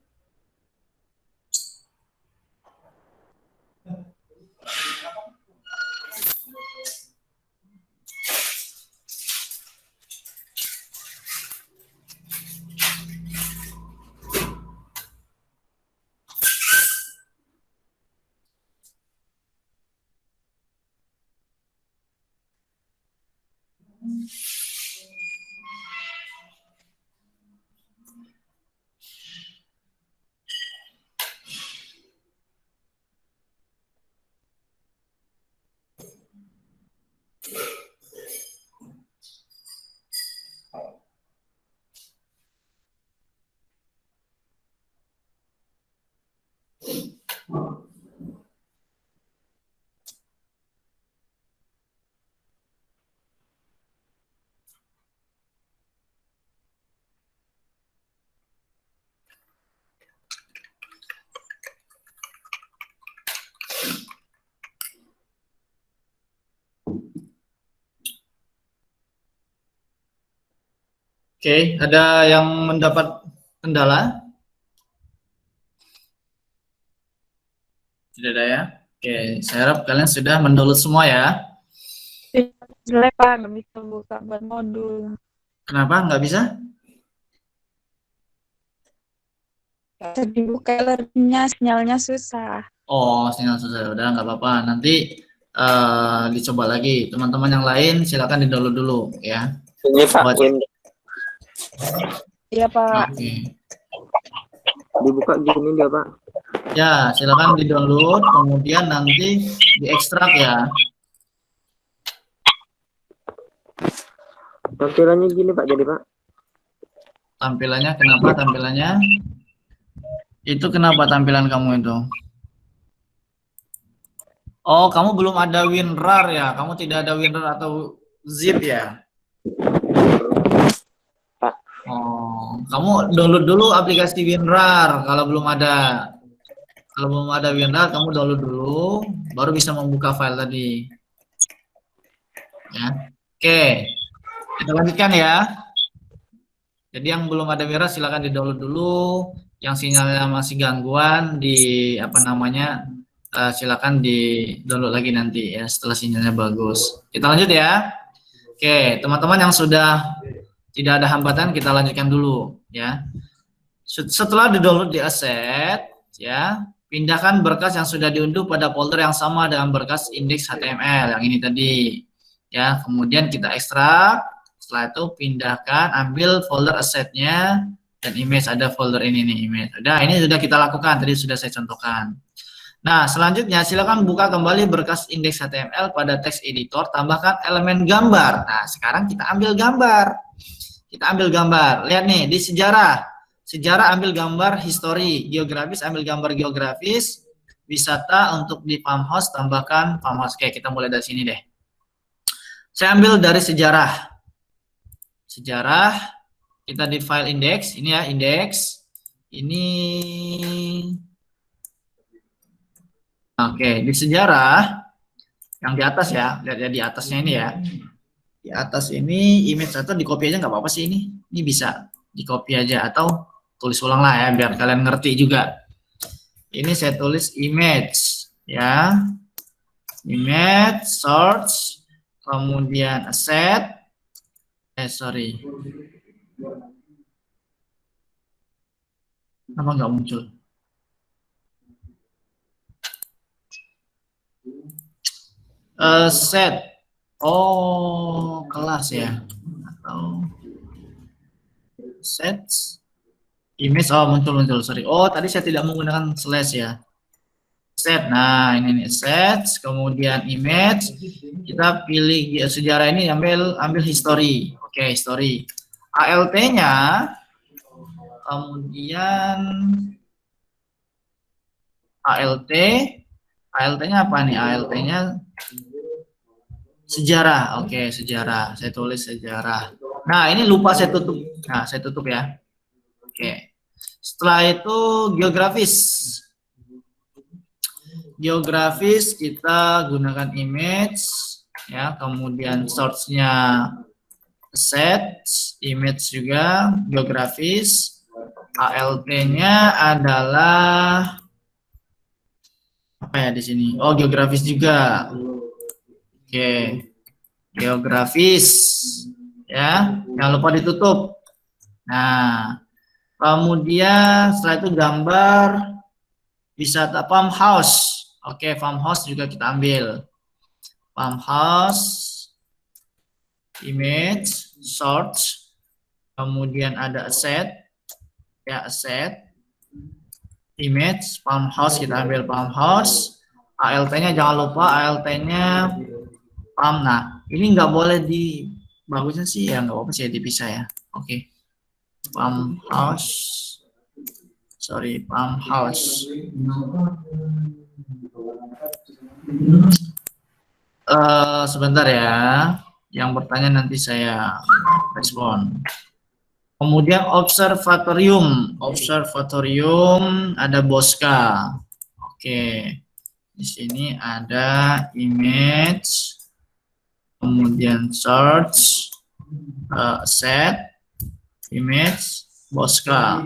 Oke, ada yang mendapat kendala? Tidak ada ya? Oke, saya harap kalian sudah mendownload semua ya. Jelek Pak, nggak bisa buka buat modul. Kenapa nggak bisa? Bisa dibuka alertnya, sinyalnya susah. Oh, sinyal susah. Udah nggak apa-apa. Nanti dicoba lagi. Teman-teman yang lain silakan di-download dulu ya. Ini Pak, Buat- Iya Pak. Oke. dibuka gini dia Pak. Ya, silakan di-download, kemudian nanti diekstrak ya. Tampilannya gini Pak, jadi Pak. Tampilannya, kenapa tampilannya? Itu kenapa tampilan kamu itu? Oh, kamu belum ada WinRAR ya? Kamu tidak ada WinRAR atau zip ya? Pak. Oh, kamu download dulu aplikasi WinRAR kalau belum ada. Kalau belum ada WinRAR, kamu download dulu, baru bisa membuka file tadi. Ya. Oke, kita lanjutkan ya. Jadi yang belum ada WinRAR silakan di-download dulu. Yang sinyalnya masih gangguan di apa namanya? Silakan di-download lagi nanti ya setelah sinyalnya bagus. Kita lanjut ya. Oke, teman-teman yang sudah tidak ada hambatan kita lanjutkan dulu ya. Setelah di-download di asset ya, pindahkan berkas yang sudah diunduh pada folder yang sama dengan berkas indeks HTML yang ini tadi. Ya, kemudian kita ekstrak. Setelah itu pindahkan, ambil folder assetnya dan image, ada folder ini nih image. Udah, ini sudah kita lakukan, tadi sudah saya contohkan. Nah, selanjutnya silakan buka kembali berkas indeks HTML pada text editor, tambahkan elemen gambar. Nah, sekarang kita ambil gambar. Kita ambil gambar. Lihat nih di sejarah. Sejarah ambil gambar history, geografis ambil gambar geografis, wisata untuk di farmhouse tambahkan farmhouse. Oke, kita mulai dari sini deh. Saya ambil dari sejarah. Sejarah, kita di file index, ini ya index. Ini oke, di sejarah yang di atas ya, lihat ya di atasnya ini ya. Di atas ini image atau di copy aja nggak apa-apa sih ini. Ini bisa di copy aja atau tulis ulang lah ya biar kalian ngerti juga. Ini saya tulis image ya. Image, search, kemudian asset. Sorry. Kenapa nggak muncul? Set. Oh, kelas ya. Atau sets. Image, oh muncul, sorry. Oh, tadi saya tidak menggunakan slash ya. Set, nah ini nih, sets, kemudian image. Kita pilih sejarah ini, ambil history. Oke, history. ALT-nya, kemudian ALT-nya apa nih? ALT-nya sejarah. Oke, sejarah. Saya tulis sejarah. Nah, ini lupa saya tutup. Nah, saya tutup ya. Oke. Setelah itu geografis. Geografis kita gunakan image, ya, kemudian source-nya set, image juga, geografis. ALT-nya adalah apa ya di sini? Oh, geografis juga. Oke, geografis, ya, jangan lupa ditutup. Nah, kemudian setelah itu gambar wisata farmhouse. Oke, farmhouse juga kita ambil. Farmhouse, image, search, kemudian ada asset, ya, asset, image, farmhouse kita ambil farmhouse. ALT-nya jangan lupa, ALT-nya farm. Nah, ini nggak boleh di, bagusnya sih ya nggak apa-apa sih dipisah ya. Oke, farmhouse, sorry, farmhouse. Sebentar ya, yang bertanya nanti saya respon. Kemudian observatorium, observatorium ada Bosca. Oke, di sini ada image, kemudian search, set, image, Bosca.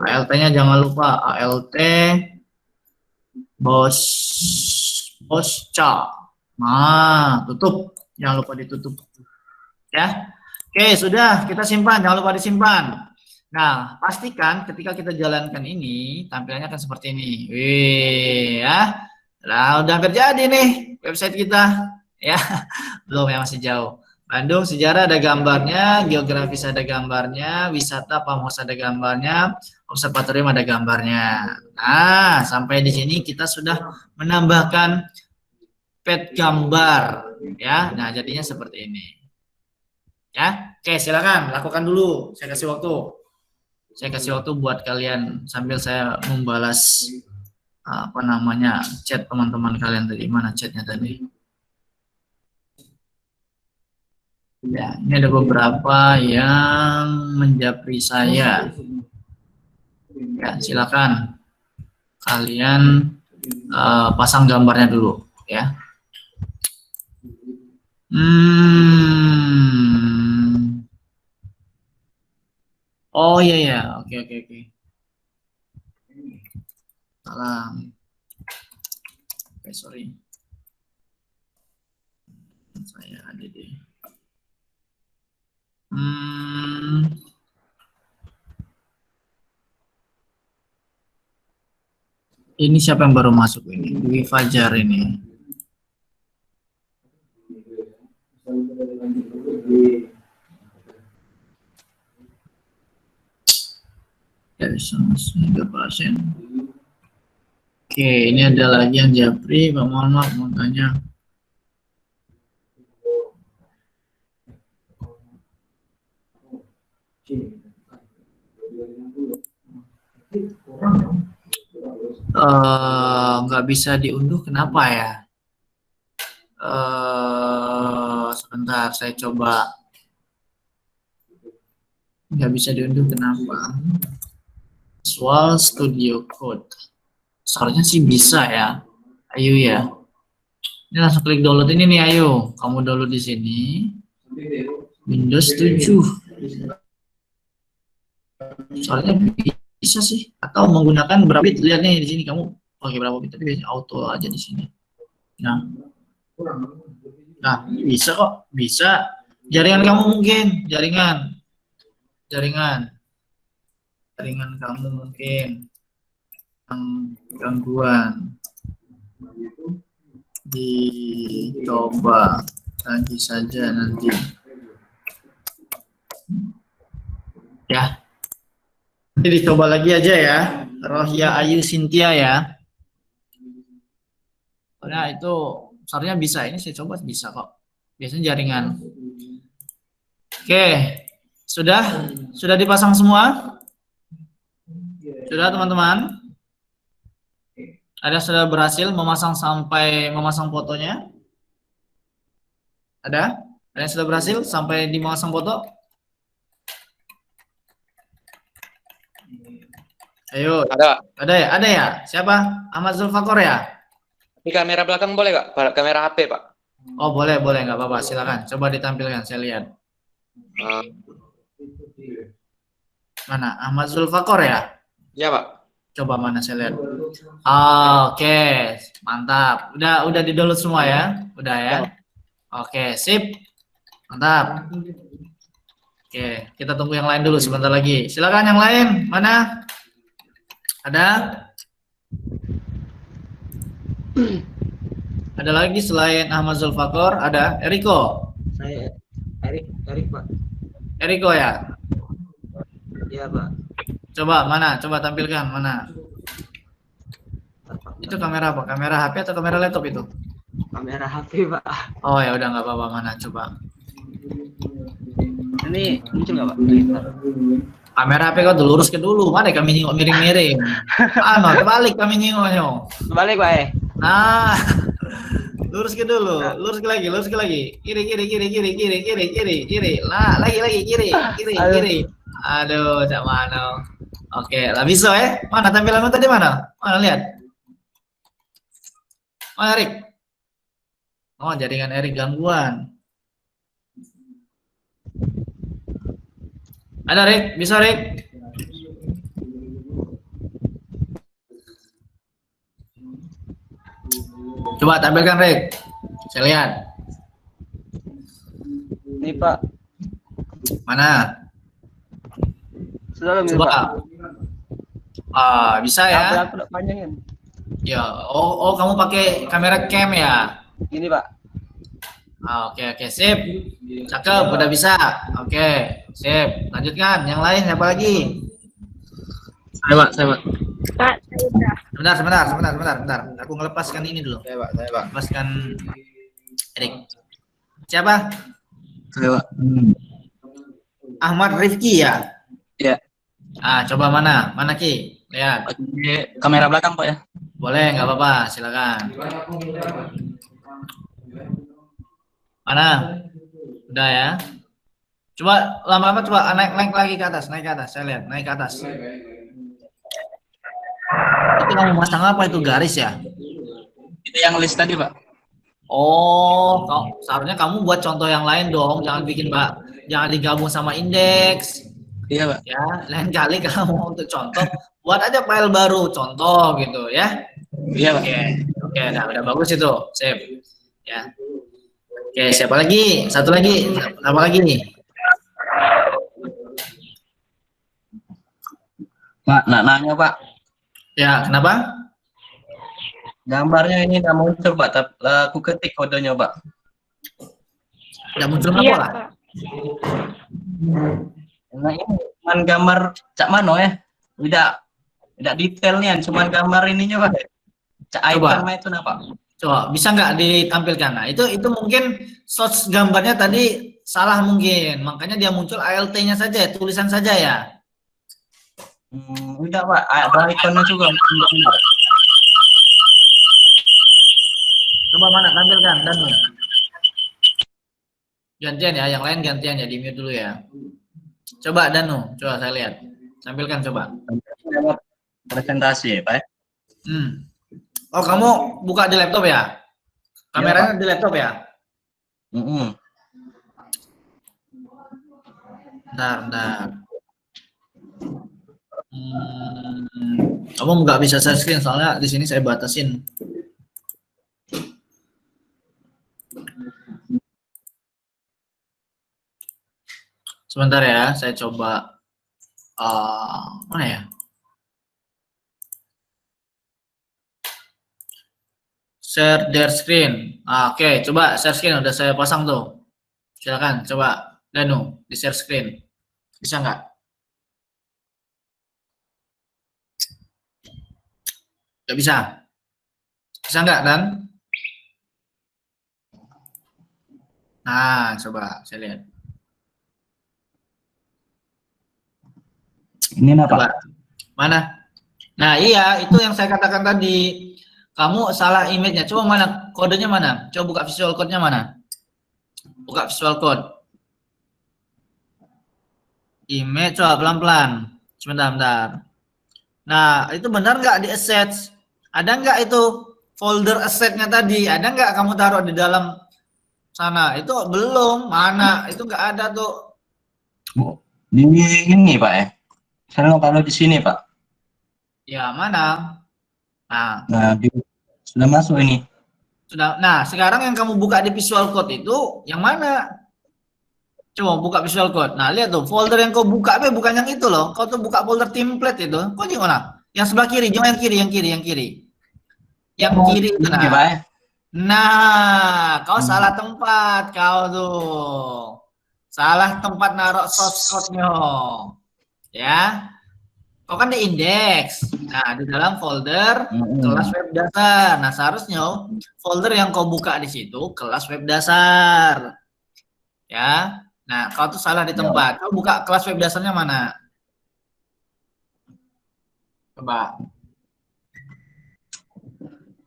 ALT-nya jangan lupa, ALT Bosca. Nah, tutup, jangan lupa ditutup. Ya. Oke, sudah, kita simpan, jangan lupa disimpan. Nah, pastikan ketika kita jalankan ini, tampilannya akan seperti ini. Wih, ya. Nah, udah hampir jadi nih website kita. Ya, belum ya, masih jauh. Bandung sejarah ada gambarnya, geografis ada gambarnya, wisata farmhouse ada gambarnya, observatorium ada gambarnya. Nah, sampai di sini kita sudah menambahkan pet gambar, ya. Nah, jadinya seperti ini. Ya, oke, silakan lakukan dulu. Saya kasih waktu. Saya kasih waktu buat kalian sambil saya membalas apa namanya chat teman-teman kalian tadi. Mana chatnya tadi? Ya, ini ada beberapa yang menjapri saya. Ya, silakan kalian pasang gambarnya dulu, ya. Oh iya ya, oke. Salam. Oke, sorry. Saya ada deh. Ini siapa yang baru masuk ini? Dwi Fajar ini. Dari 3%. Oke, ini ada lagi yang japri. Mohon maaf, mau tanya. Nggak bisa diunduh, kenapa ya? Sebentar, saya coba. Nggak bisa diunduh, kenapa? Visual Studio Code. Seharusnya sih bisa ya. Ayo ya. Ini langsung klik download ini nih, ayo. Kamu download di sini. Windows 7. Soalnya bisa sih. Atau menggunakan berapa bit? Lihat nih di sini kamu pakai berapa bit, tapi biasanya auto aja di sini. Nah, bisa kok, bisa. Jaringan kamu mungkin, jaringan kamu mungkin gangguan. Dicoba lagi saja nanti. Ya. Nanti dicoba lagi aja ya. Rohia Ayu Cynthia ya. Nah, itu seharusnya bisa. Ini saya coba bisa kok. Biasanya jaringan. Oke. Sudah dipasang semua? Sudah, teman-teman? Ada sudah berhasil memasang fotonya? Ada? Ada yang sudah berhasil sampai memasang foto? Ayo, Ada, Pak. ada ya? Siapa? Ahmad Zulfakor ya? Ini kamera belakang boleh, Kak? Kamera HP, Pak. Oh, boleh, nggak apa-apa. Silakan. Coba ditampilkan, saya lihat. Ah, Mana? Ahmad Zulfakor ya? ya, Pak. Coba mana saya lihat. Oke, mantap. Udah di-download semua ya? Udah ya? Oke, sip. Mantap. Oke, kita tunggu yang lain dulu sebentar lagi. Silakan yang lain. Mana? Ada? Ada lagi selain Ahmad Zulfakor? Ada? Eriko? Saya Erik Pak. Eriko ya? Iya Pak. Coba mana? Coba tampilkan mana? Itu kamera apa? Kamera HP atau kamera laptop itu? Kamera HP Pak. Oh ya udah nggak apa-apa, mana coba. Ini muncul nggak Pak? Kamera HP kau tuh lurus ke dulu. Mana kami nengok miring-miring. Terbalik kami nengoknya. Balik Pak Nah, lurus ke dulu, lurus ke lagi. Kiri. Lah, lagi kiri. Aduh, cak mana? Oke, lah bisa ya? Mana tampilanmu tadi mana? Mana lihat? Mana Erik? Oh, jaringan Erik gangguan. Ada Erik? Bisa Erik? Coba tampilkan Erik. Saya lihat. Ini Pak. Mana? Sudah belum Coba. Bisa ya? Aku udah panjangin. Ya, kamu pakai kamera cam ya? Gini Pak. Oke, sip. Cakep, udah bisa. Oke, sip. Lanjutkan. Yang lain siapa lagi? Saya Pak. Pak, saya udah. Sebentar. Aku ngelepaskan ini dulu. Saya Pak. Lepaskan Erik. Siapa? Saya Pak. Ahmad Rifki ya? Iya. Coba mana? Mana Ki? Lihat. Pakai kamera belakang Pak ya. Boleh, nggak apa-apa. Silakan. Mana? Udah ya. Coba lama-lama coba naik lagi ke atas, Saya lihat, naik ke atas. Itu kamu masang apa itu garis ya? Itu yang list tadi Pak. Oh, seharusnya kamu buat contoh yang lain dong. Jangan digabung sama indeks. Iya Pak. Ya, lain kali kamu untuk contoh, buat aja file baru contoh gitu ya. Iya Pak. Oke, nah udah bagus itu, sip. Ya. Oke, siapa lagi? Satu lagi, apa lagi nih? Pak, nanya Pak. Ya, kenapa? Gambarnya ini nggak muncul Pak, tapi aku ketik kodenya Pak. Udah muncul apa Iya, lah? Pak. Nah ini cuman gambar Cak Mano ya, tidak detailnya, cuman gambar ininya Pak. Cak Coba. icon itu nah Pak. Coba, bisa nggak ditampilkan? Nah, itu mungkin source gambarnya tadi salah mungkin, makanya dia muncul ALT-nya saja, tulisan saja ya. Udah Pak, ada ikonnya juga. Coba mana tampilkan dan gantian ya, yang lain gantian ya, di mute dulu ya. Coba Danu, coba saya lihat. Tampilkan coba. Presentasi ya Pak. Oh, kamu buka di laptop ya? Kameranya di laptop ya? Bentar. Kamu nggak bisa share screen soalnya di sini saya batasin. Sebentar ya, saya coba mana ya? Share their screen. Oke, coba share screen udah saya pasang tuh. Silakan coba Danu di share screen. Bisa nggak? Nggak bisa. Bisa nggak Dan? Nah, coba saya lihat. Ini apa? Coba. Mana? Nah, iya, itu yang saya katakan tadi. Kamu salah image-nya. Coba mana? Kodenya mana? Coba buka visual code-nya mana? Buka visual code. Image, coba pelan-pelan. Sebentar. Nah, itu benar nggak di assets? Ada nggak itu folder assetnya tadi? Ada nggak kamu taruh di dalam sana? Itu belum. Mana? Itu nggak ada tuh. Bu, di ini Pak ya. Kalau di sini Pak. Ya, mana? Nah, Nah, sudah masuk ini. sudah. Nah, sekarang yang kamu buka di Visual Code itu yang mana? Coba buka Visual Code. Nah, lihat tuh, folder yang kau buka bukan yang itu loh. Kau tuh buka folder template itu. Kau gimana? Yang sebelah kiri, jangan yang kiri, yang kiri, yang kiri. Yang kiri itu Ini Pak ya. Nah, kau salah tempat kau tuh. Salah tempat naruh source code-nya. Ya. Kau kan di indeks. Nah, di dalam folder kelas web dasar. Nah, seharusnya folder yang kau buka di situ kelas web dasar. Ya. Nah, kau tuh salah di tempat. Kau buka kelas web dasarnya mana? Coba.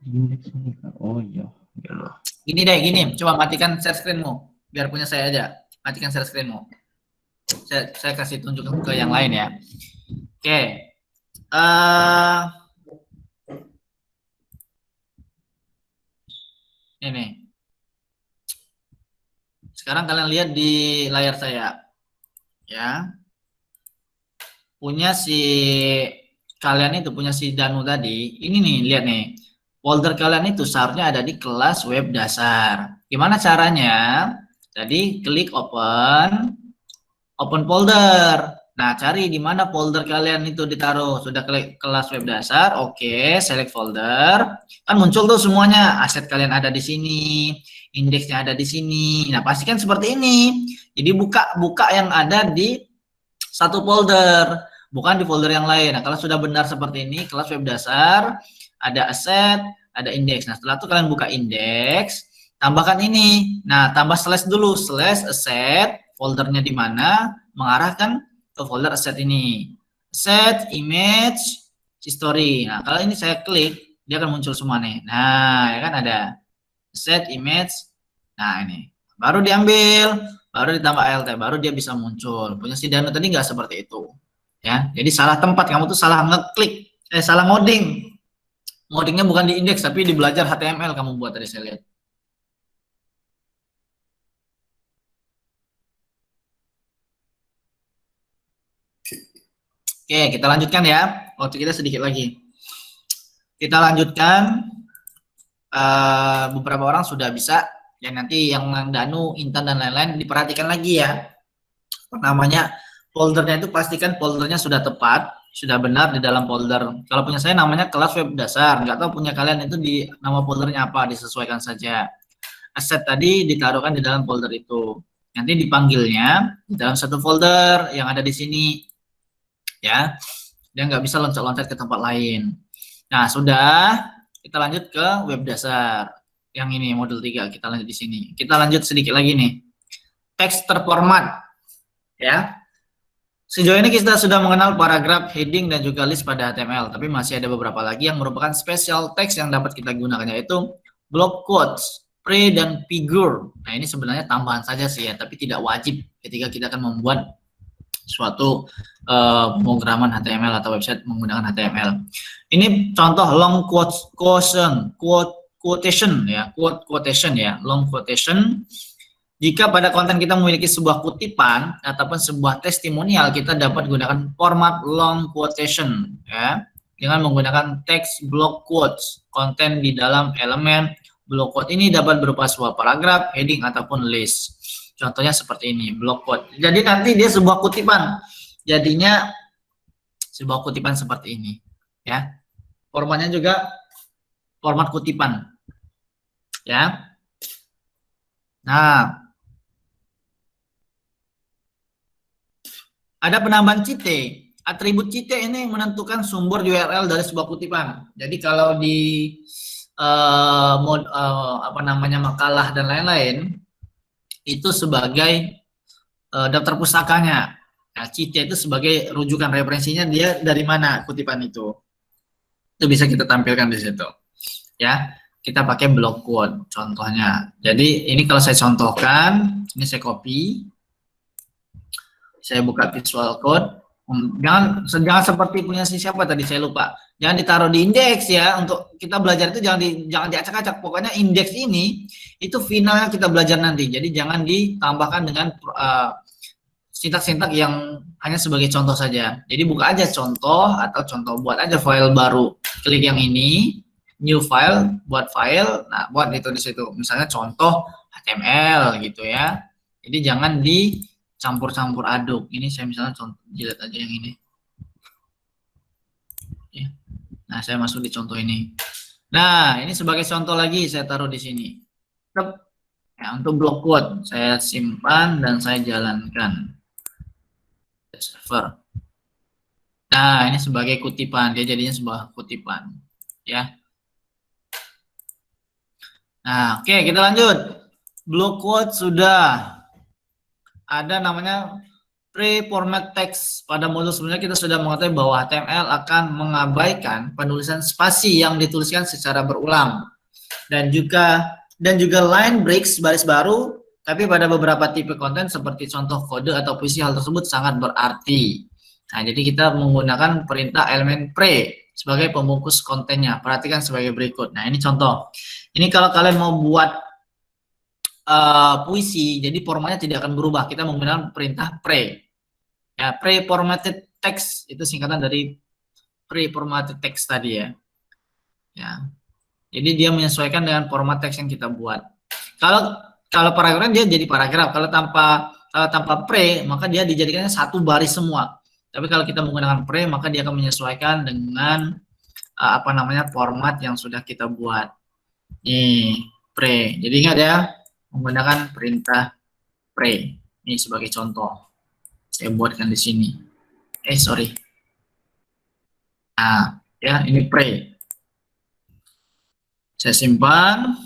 Indeks ini Pak. Oh iya. Ya loh. Gini deh, gini. Coba matikan share screen-mu. Biar punya saya aja. Matikan share screen-mu. Saya kasih tunjuk ke yang lain ya. Oke. Ini. Sekarang kalian lihat di layar saya. Ya. Punya si kalian itu, punya si Danu tadi. Ini nih, lihat nih. Folder kalian itu seharusnya ada di kelas web dasar. Gimana caranya? Tadi klik open folder. Nah, cari di mana folder kalian itu ditaruh. Sudah klik kelas web dasar, oke, select folder. Kan muncul tuh semuanya. Aset kalian ada di sini, indeksnya ada di sini. Nah, pastikan seperti ini. Jadi buka yang ada di satu folder, bukan di folder yang lain. Nah, kalau sudah benar seperti ini, kelas web dasar, ada aset, ada indeks. Nah, setelah itu kalian buka indeks, tambahkan ini. Nah, tambah slash dulu, slash asset, foldernya di mana, mengarahkan ke folder asset ini. Asset, image, history. Nah, kalau ini saya klik, dia akan muncul semua nih. Nah, ya kan ada asset, image. Nah, ini. Baru diambil, baru ditambah ALT, baru dia bisa muncul. Punya si Danu tadi nggak seperti itu. Ya, jadi salah tempat, kamu tuh salah ngeklik, salah ngoding. Ngodingnya bukan di indeks, tapi di belajar HTML kamu buat tadi saya lihat. Oke, kita lanjutkan ya. Waktu kita sedikit lagi. Kita lanjutkan. Beberapa orang sudah bisa. Ya nanti yang Danu, Intan, dan lain-lain diperhatikan lagi ya. Namanya foldernya itu pastikan foldernya sudah tepat, sudah benar di dalam folder. Kalau punya saya namanya kelas web dasar. Nggak tahu punya kalian itu di nama foldernya apa, disesuaikan saja. Aset tadi ditaruhkan di dalam folder itu. Nanti dipanggilnya di dalam satu folder yang ada di sini. Ya, dia nggak bisa loncat-loncat ke tempat lain. Nah, sudah, kita lanjut ke web dasar. Yang ini modul 3, kita lanjut di sini. Kita lanjut sedikit lagi nih. Teks terformat. Ya. Sejauh ini kita sudah mengenal paragraf, heading, dan juga list pada HTML, tapi masih ada beberapa lagi yang merupakan special text yang dapat kita gunakan, yaitu block quotes, pre, dan figure. Nah, ini sebenarnya tambahan saja sih ya, tapi tidak wajib ketika kita akan membuat suatu pemrograman HTML atau website menggunakan HTML. Ini contoh long quotation ya, quotation ya, long quotation. Jika pada konten kita memiliki sebuah kutipan ataupun sebuah testimonial, kita dapat gunakan format long quotation ya, dengan menggunakan teks block quotes. Konten di dalam elemen block quote ini dapat berupa sebuah paragraf, heading, ataupun list. Contohnya seperti ini, block quote. Jadi nanti dia sebuah kutipan. Jadinya sebuah kutipan seperti ini, ya. Formatnya juga format kutipan. Ya. Nah, ada penambahan cite. Atribut cite ini menentukan sumber URL dari sebuah kutipan. Jadi kalau di makalah dan lain-lain, itu sebagai daftar pustakanya. Nah, cite itu sebagai rujukan referensinya, dia dari mana kutipan itu. Itu bisa kita tampilkan di situ. Ya, kita pakai block quote contohnya. Jadi ini kalau saya contohkan, ini saya copy. Saya buka Visual Code. Jangan seperti punya siapa tadi saya lupa. Jangan ditaruh di indeks ya. Untuk kita belajar itu jangan diacak-acak. Pokoknya indeks ini itu finalnya kita belajar nanti. Jadi jangan ditambahkan dengan sintak-sintak yang hanya sebagai contoh saja. Jadi buka aja contoh atau contoh, buat aja file baru. Klik yang ini, new file, buat file. Nah, buat itu di situ. Misalnya contoh HTML gitu ya. Jadi jangan dicampur-campur aduk. Ini saya misalnya contoh, jilat aja yang ini. Ya. Nah, saya masuk di contoh ini. Nah, ini sebagai contoh lagi saya taruh di sini. Ya, untuk block quote saya simpan dan saya jalankan. Server. Nah, ini sebagai kutipan, dia jadinya sebuah kutipan, ya. Nah, oke, kita lanjut. Block quote sudah ada namanya pre-format text. Pada modul sebelumnya kita sudah mengetahui bahwa HTML akan mengabaikan penulisan spasi yang dituliskan secara berulang dan juga line breaks, baris baru. Tapi pada beberapa tipe konten seperti contoh kode atau puisi, hal tersebut sangat berarti. Nah, jadi kita menggunakan perintah elemen pre sebagai pembungkus kontennya. Perhatikan sebagai berikut. Nah, ini contoh. Ini kalau kalian mau buat puisi, jadi formatnya tidak akan berubah. Kita menggunakan perintah pre. Ya, pre-formatted text itu singkatan dari pre-formatted text tadi ya. Ya. Jadi dia menyesuaikan dengan format teks yang kita buat. Kalau paragraf dia jadi paragraf, kalau tanpa pre maka dia dijadikannya satu baris semua. Tapi kalau kita menggunakan pre maka dia akan menyesuaikan dengan format yang sudah kita buat. Nih, pre. Jadi ingat ya, menggunakan perintah pre. Ini sebagai contoh. Saya buatkan di sini. Sorry. Nah, ya ini pre. Saya simpan.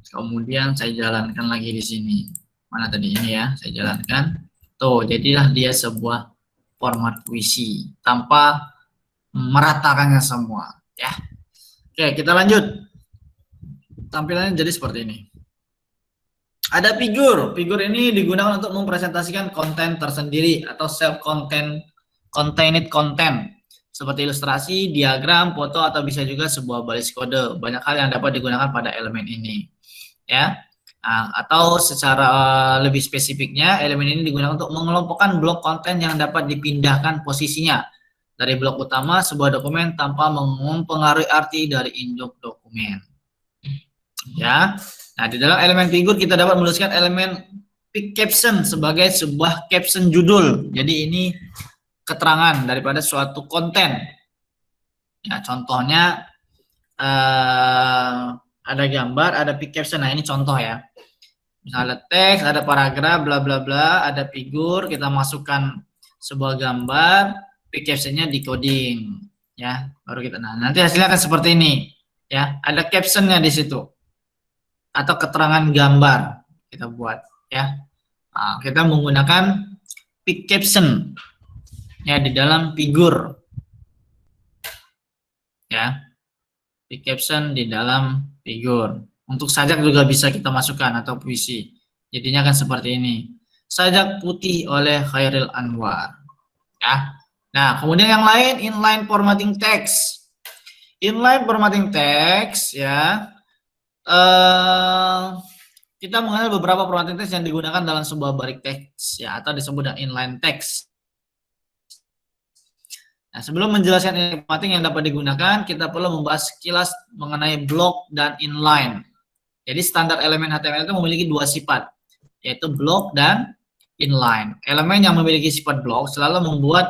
Kemudian saya jalankan lagi di sini. Mana tadi ini ya, saya jalankan. Tuh, jadilah dia sebuah format puisi tanpa meratakannya semua, ya. Oke, kita lanjut. Tampilannya jadi seperti ini. Ada figur. Figur ini digunakan untuk mempresentasikan konten tersendiri atau self-contained content. Seperti ilustrasi, diagram, foto, atau bisa juga sebuah baris kode. Banyak hal yang dapat digunakan pada elemen ini. Ya, atau secara lebih spesifiknya, elemen ini digunakan untuk mengelompokkan blok konten yang dapat dipindahkan posisinya dari blok utama sebuah dokumen tanpa mempengaruhi arti dari induk dokumen. Ya, nah di dalam elemen figur kita dapat menuliskan elemen pic caption sebagai sebuah caption judul. Jadi ini keterangan daripada suatu konten. Ya, contohnya ada gambar, ada pic caption. Nah, ini contoh ya. Misalnya teks, ada paragraf, bla bla bla, ada figur, kita masukkan sebuah gambar, pic captionnya di coding, ya. Baru kita. Nah, nanti hasilnya akan seperti ini, ya. Ada captionnya di situ, atau keterangan gambar kita buat, ya. Nah, kita menggunakan pic caption, ya, di dalam figur, ya. Pic caption di dalam figur. Untuk sajak juga bisa kita masukkan atau puisi. Jadinya kan seperti ini. Sajak putih oleh Khairil Anwar. Ya. Nah, kemudian yang lain inline formatting text. Inline formatting text ya. Kita mengenal beberapa formatting text yang digunakan dalam sebuah baris teks ya, atau disebut dengan inline text. Nah, sebelum menjelaskan formatting yang dapat digunakan, kita perlu membahas sekilas mengenai block dan inline. Jadi standar elemen HTML itu memiliki dua sifat, yaitu block dan inline. Elemen yang memiliki sifat block selalu membuat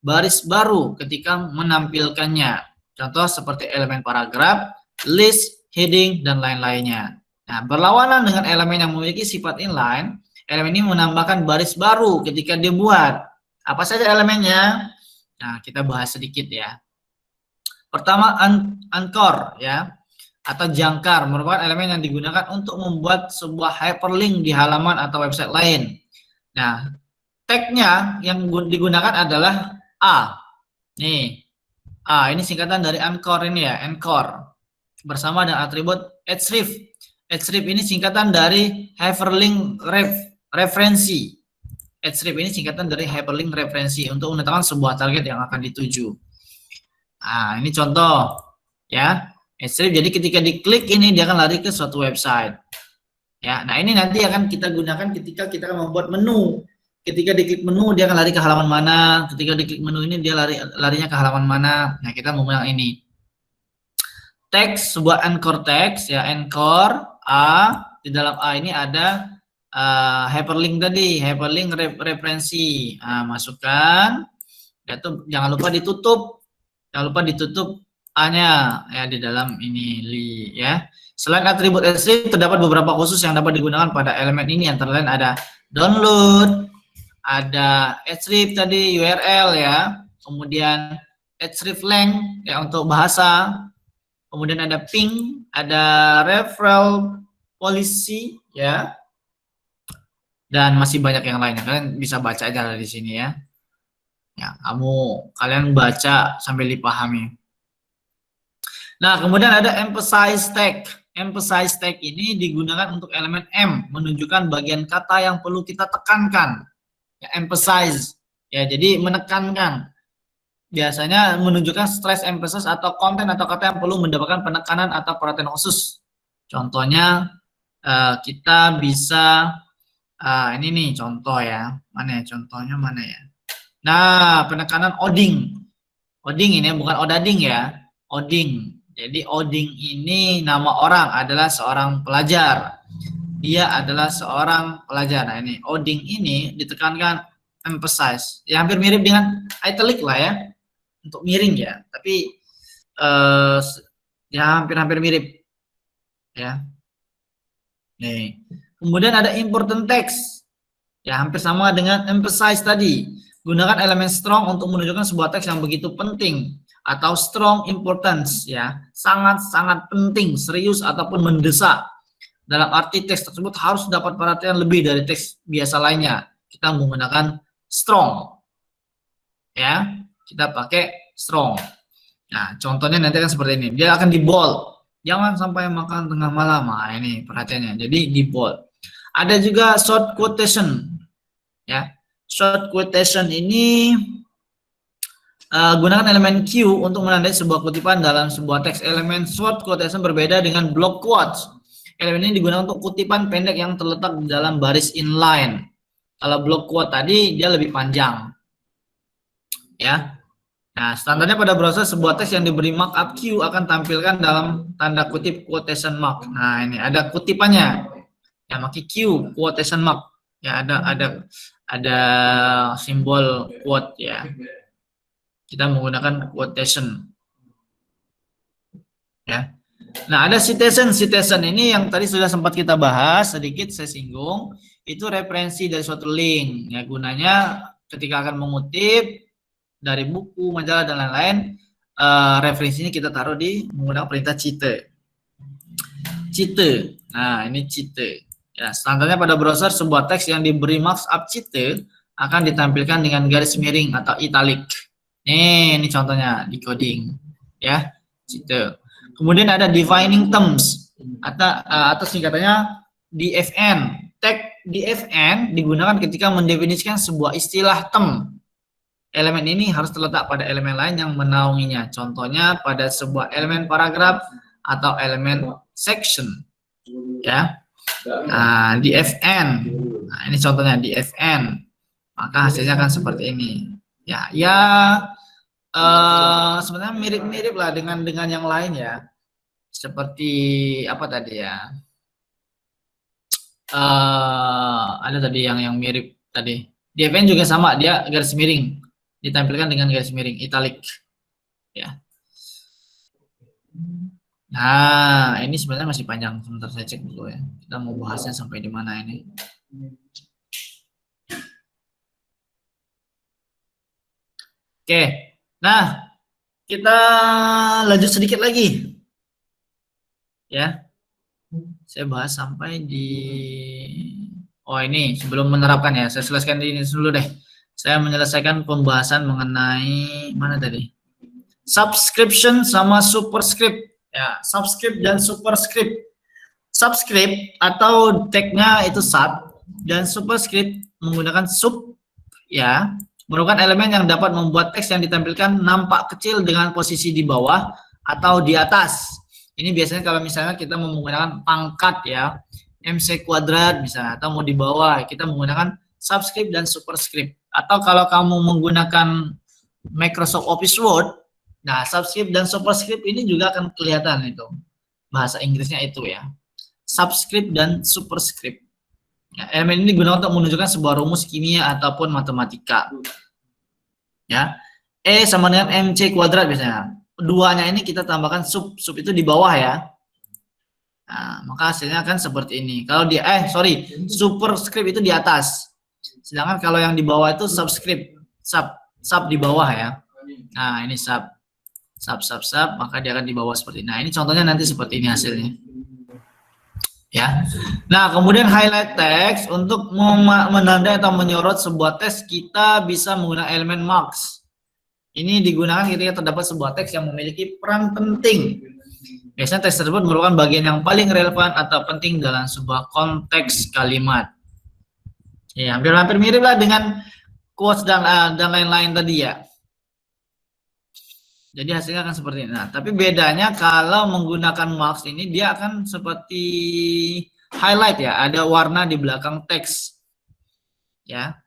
baris baru ketika menampilkannya. Contoh seperti elemen paragraf, list, heading, dan lain-lainnya. Nah, berlawanan dengan elemen yang memiliki sifat inline, elemen ini menambahkan baris baru ketika dibuat. Apa saja elemennya? Nah, kita bahas sedikit ya. Pertama, anchor ya, atau jangkar, merupakan elemen yang digunakan untuk membuat sebuah hyperlink di halaman atau website lain. Nah, tag-nya yang digunakan adalah A. Nih, A ini singkatan dari anchor ini ya, anchor. Bersama dengan atribut href. Href ini singkatan dari hyperlink referensi. Href ini singkatan dari hyperlink referensi untuk menetapkan sebuah target yang akan dituju. Nah, ini contoh ya. Href jadi ketika diklik ini dia akan lari ke suatu website. Ya, nah ini nanti akan kita gunakan ketika kita akan membuat menu. Ketika diklik menu dia akan lari ke halaman mana, ketika diklik menu ini dia larinya ke halaman mana. Nah, kita menggunakan ini. Teks, sebuah anchor teks ya, anchor A, di dalam A ini ada hyperlink tadi, hyperlink referensi. Nah, masukkan. Jangan lupa ditutup. Jangan lupa ditutup A-nya ya di dalam ini ya. Selain atribut Href terdapat beberapa khusus yang dapat digunakan pada elemen ini, antara lain ada download, ada Href tadi URL ya, kemudian Href length ya untuk bahasa, kemudian ada ping, ada referral policy ya, dan masih banyak yang lainnya. Kalian bisa baca aja di sini ya. Ya, kalian baca sambil dipahami. Nah, kemudian ada emphasize tag. Emphasize tag ini digunakan untuk elemen M, menunjukkan bagian kata yang perlu kita tekankan. Ya, emphasize. Ya, jadi menekankan. Biasanya menunjukkan stress emphasis atau konten atau kata yang perlu mendapatkan penekanan atau perhatian khusus. Contohnya kita bisa ini nih contoh ya. Mana ya contohnya mana ya? Nah, penekanan oding. Oding ini bukan odading ya. Oding. Jadi oding ini nama orang, adalah seorang pelajar. Dia adalah seorang pelajar. Nah, ini oding ini ditekankan emphasize. Ya hampir mirip dengan italic lah ya. Untuk miring ya. Tapi ya hampir-hampir mirip. Ya. Nih. Kemudian ada important text. Ya hampir sama dengan emphasize tadi. Gunakan elemen strong untuk menunjukkan sebuah teks yang begitu penting atau strong importance ya, sangat-sangat penting, serius ataupun mendesak. Dalam arti teks tersebut harus dapat perhatian lebih dari teks biasa lainnya. Kita menggunakan strong. Ya, kita pakai strong. Nah, contohnya nanti akan seperti ini. Dia akan di bold. Jangan sampai makan tengah malam. Nah, ini perhatiannya. Jadi di bold. Ada juga short quotation. Ya. Short quotation ini gunakan elemen Q untuk menandai sebuah kutipan dalam sebuah teks. Elemen short quotation berbeda dengan block quotes. Elemen ini digunakan untuk kutipan pendek yang terletak di dalam baris inline. Kalau block quote tadi dia lebih panjang. Ya. Nah, standarnya pada browser sebuah teks yang diberi markup Q akan tampilkan dalam tanda kutip quotation mark. Nah, ini ada kutipannya. Ya, pakai Q quotation mark. Ya, ada simbol quote ya. Kita menggunakan quotation. Ya. Nah, ada citation. Citation ini yang tadi sudah sempat kita bahas sedikit, saya singgung. Itu referensi dari suatu link. Ya, gunanya ketika akan mengutip dari buku, majalah dan lain-lain, referensinya kita taruh di menggunakan perintah cite. Cite. Nah, ini cite. Ya, standarnya pada browser sebuah teks yang diberi markup cite akan ditampilkan dengan garis miring atau italic. Ini contohnya di coding, ya, cite. Kemudian ada defining terms atau singkatannya DFN. Tag DFN digunakan ketika mendefinisikan sebuah istilah term. Elemen ini harus terletak pada elemen lain yang menaunginya. Contohnya pada sebuah elemen paragraf atau elemen section, ya. Nah, DFN. Nah, ini contohnya DFN. Maka hasilnya akan seperti ini. Ya, sebenarnya mirip-mirip lah dengan yang lain ya. Seperti apa tadi ya? Ada tadi yang mirip tadi. DFN juga sama, dia garis miring. Ditampilkan dengan garis miring italic. Ya. Nah, ini sebenarnya masih panjang. Sebentar saya cek dulu ya. Kita mau bahasnya sampai di mana ini. Oke. Nah, kita lanjut sedikit lagi. Ya. Saya bahas sampai di ini sebelum menerapkan ya. Saya selesaikan ini dulu deh. Saya menyelesaikan pembahasan mengenai mana tadi? Subscription sama superscript. Ya, subscript dan superscript. Subscript atau tagnya itu sub dan superscript menggunakan sub, ya, merupakan elemen yang dapat membuat teks yang ditampilkan nampak kecil dengan posisi di bawah atau di atas. Ini biasanya kalau misalnya kita mau menggunakan pangkat ya, MC kuadrat misalnya, atau mau di bawah, kita menggunakan subscript dan superscript. Atau kalau kamu menggunakan Microsoft Office Word, nah subscript dan superscript ini juga akan kelihatan itu. Bahasa Inggrisnya itu ya. Subscript dan superscript. Ya, elemen ini digunakan untuk menunjukkan sebuah rumus kimia ataupun matematika. Ya, E sama dengan MC kuadrat biasanya. Duanya ini kita tambahkan sub itu di bawah ya. Nah, maka hasilnya akan seperti ini. Kalau di superscript itu di atas. Sedangkan kalau yang di bawah itu subscript, sub di bawah ya. Nah, ini sub, maka dia akan di bawah seperti ini. Nah, ini contohnya nanti seperti ini hasilnya. Ya. Nah, kemudian highlight text untuk menandai atau menyorot sebuah teks, kita bisa menggunakan elemen marks. Ini digunakan ketika terdapat sebuah teks yang memiliki peran penting. Biasanya teks tersebut merupakan bagian yang paling relevan atau penting dalam sebuah konteks kalimat. Ya, hampir mirip lah dengan quotes dan lain-lain tadi ya. Jadi hasilnya akan seperti ini. Nah, tapi bedanya kalau menggunakan marks ini dia akan seperti highlight ya, ada warna di belakang teks. Ya.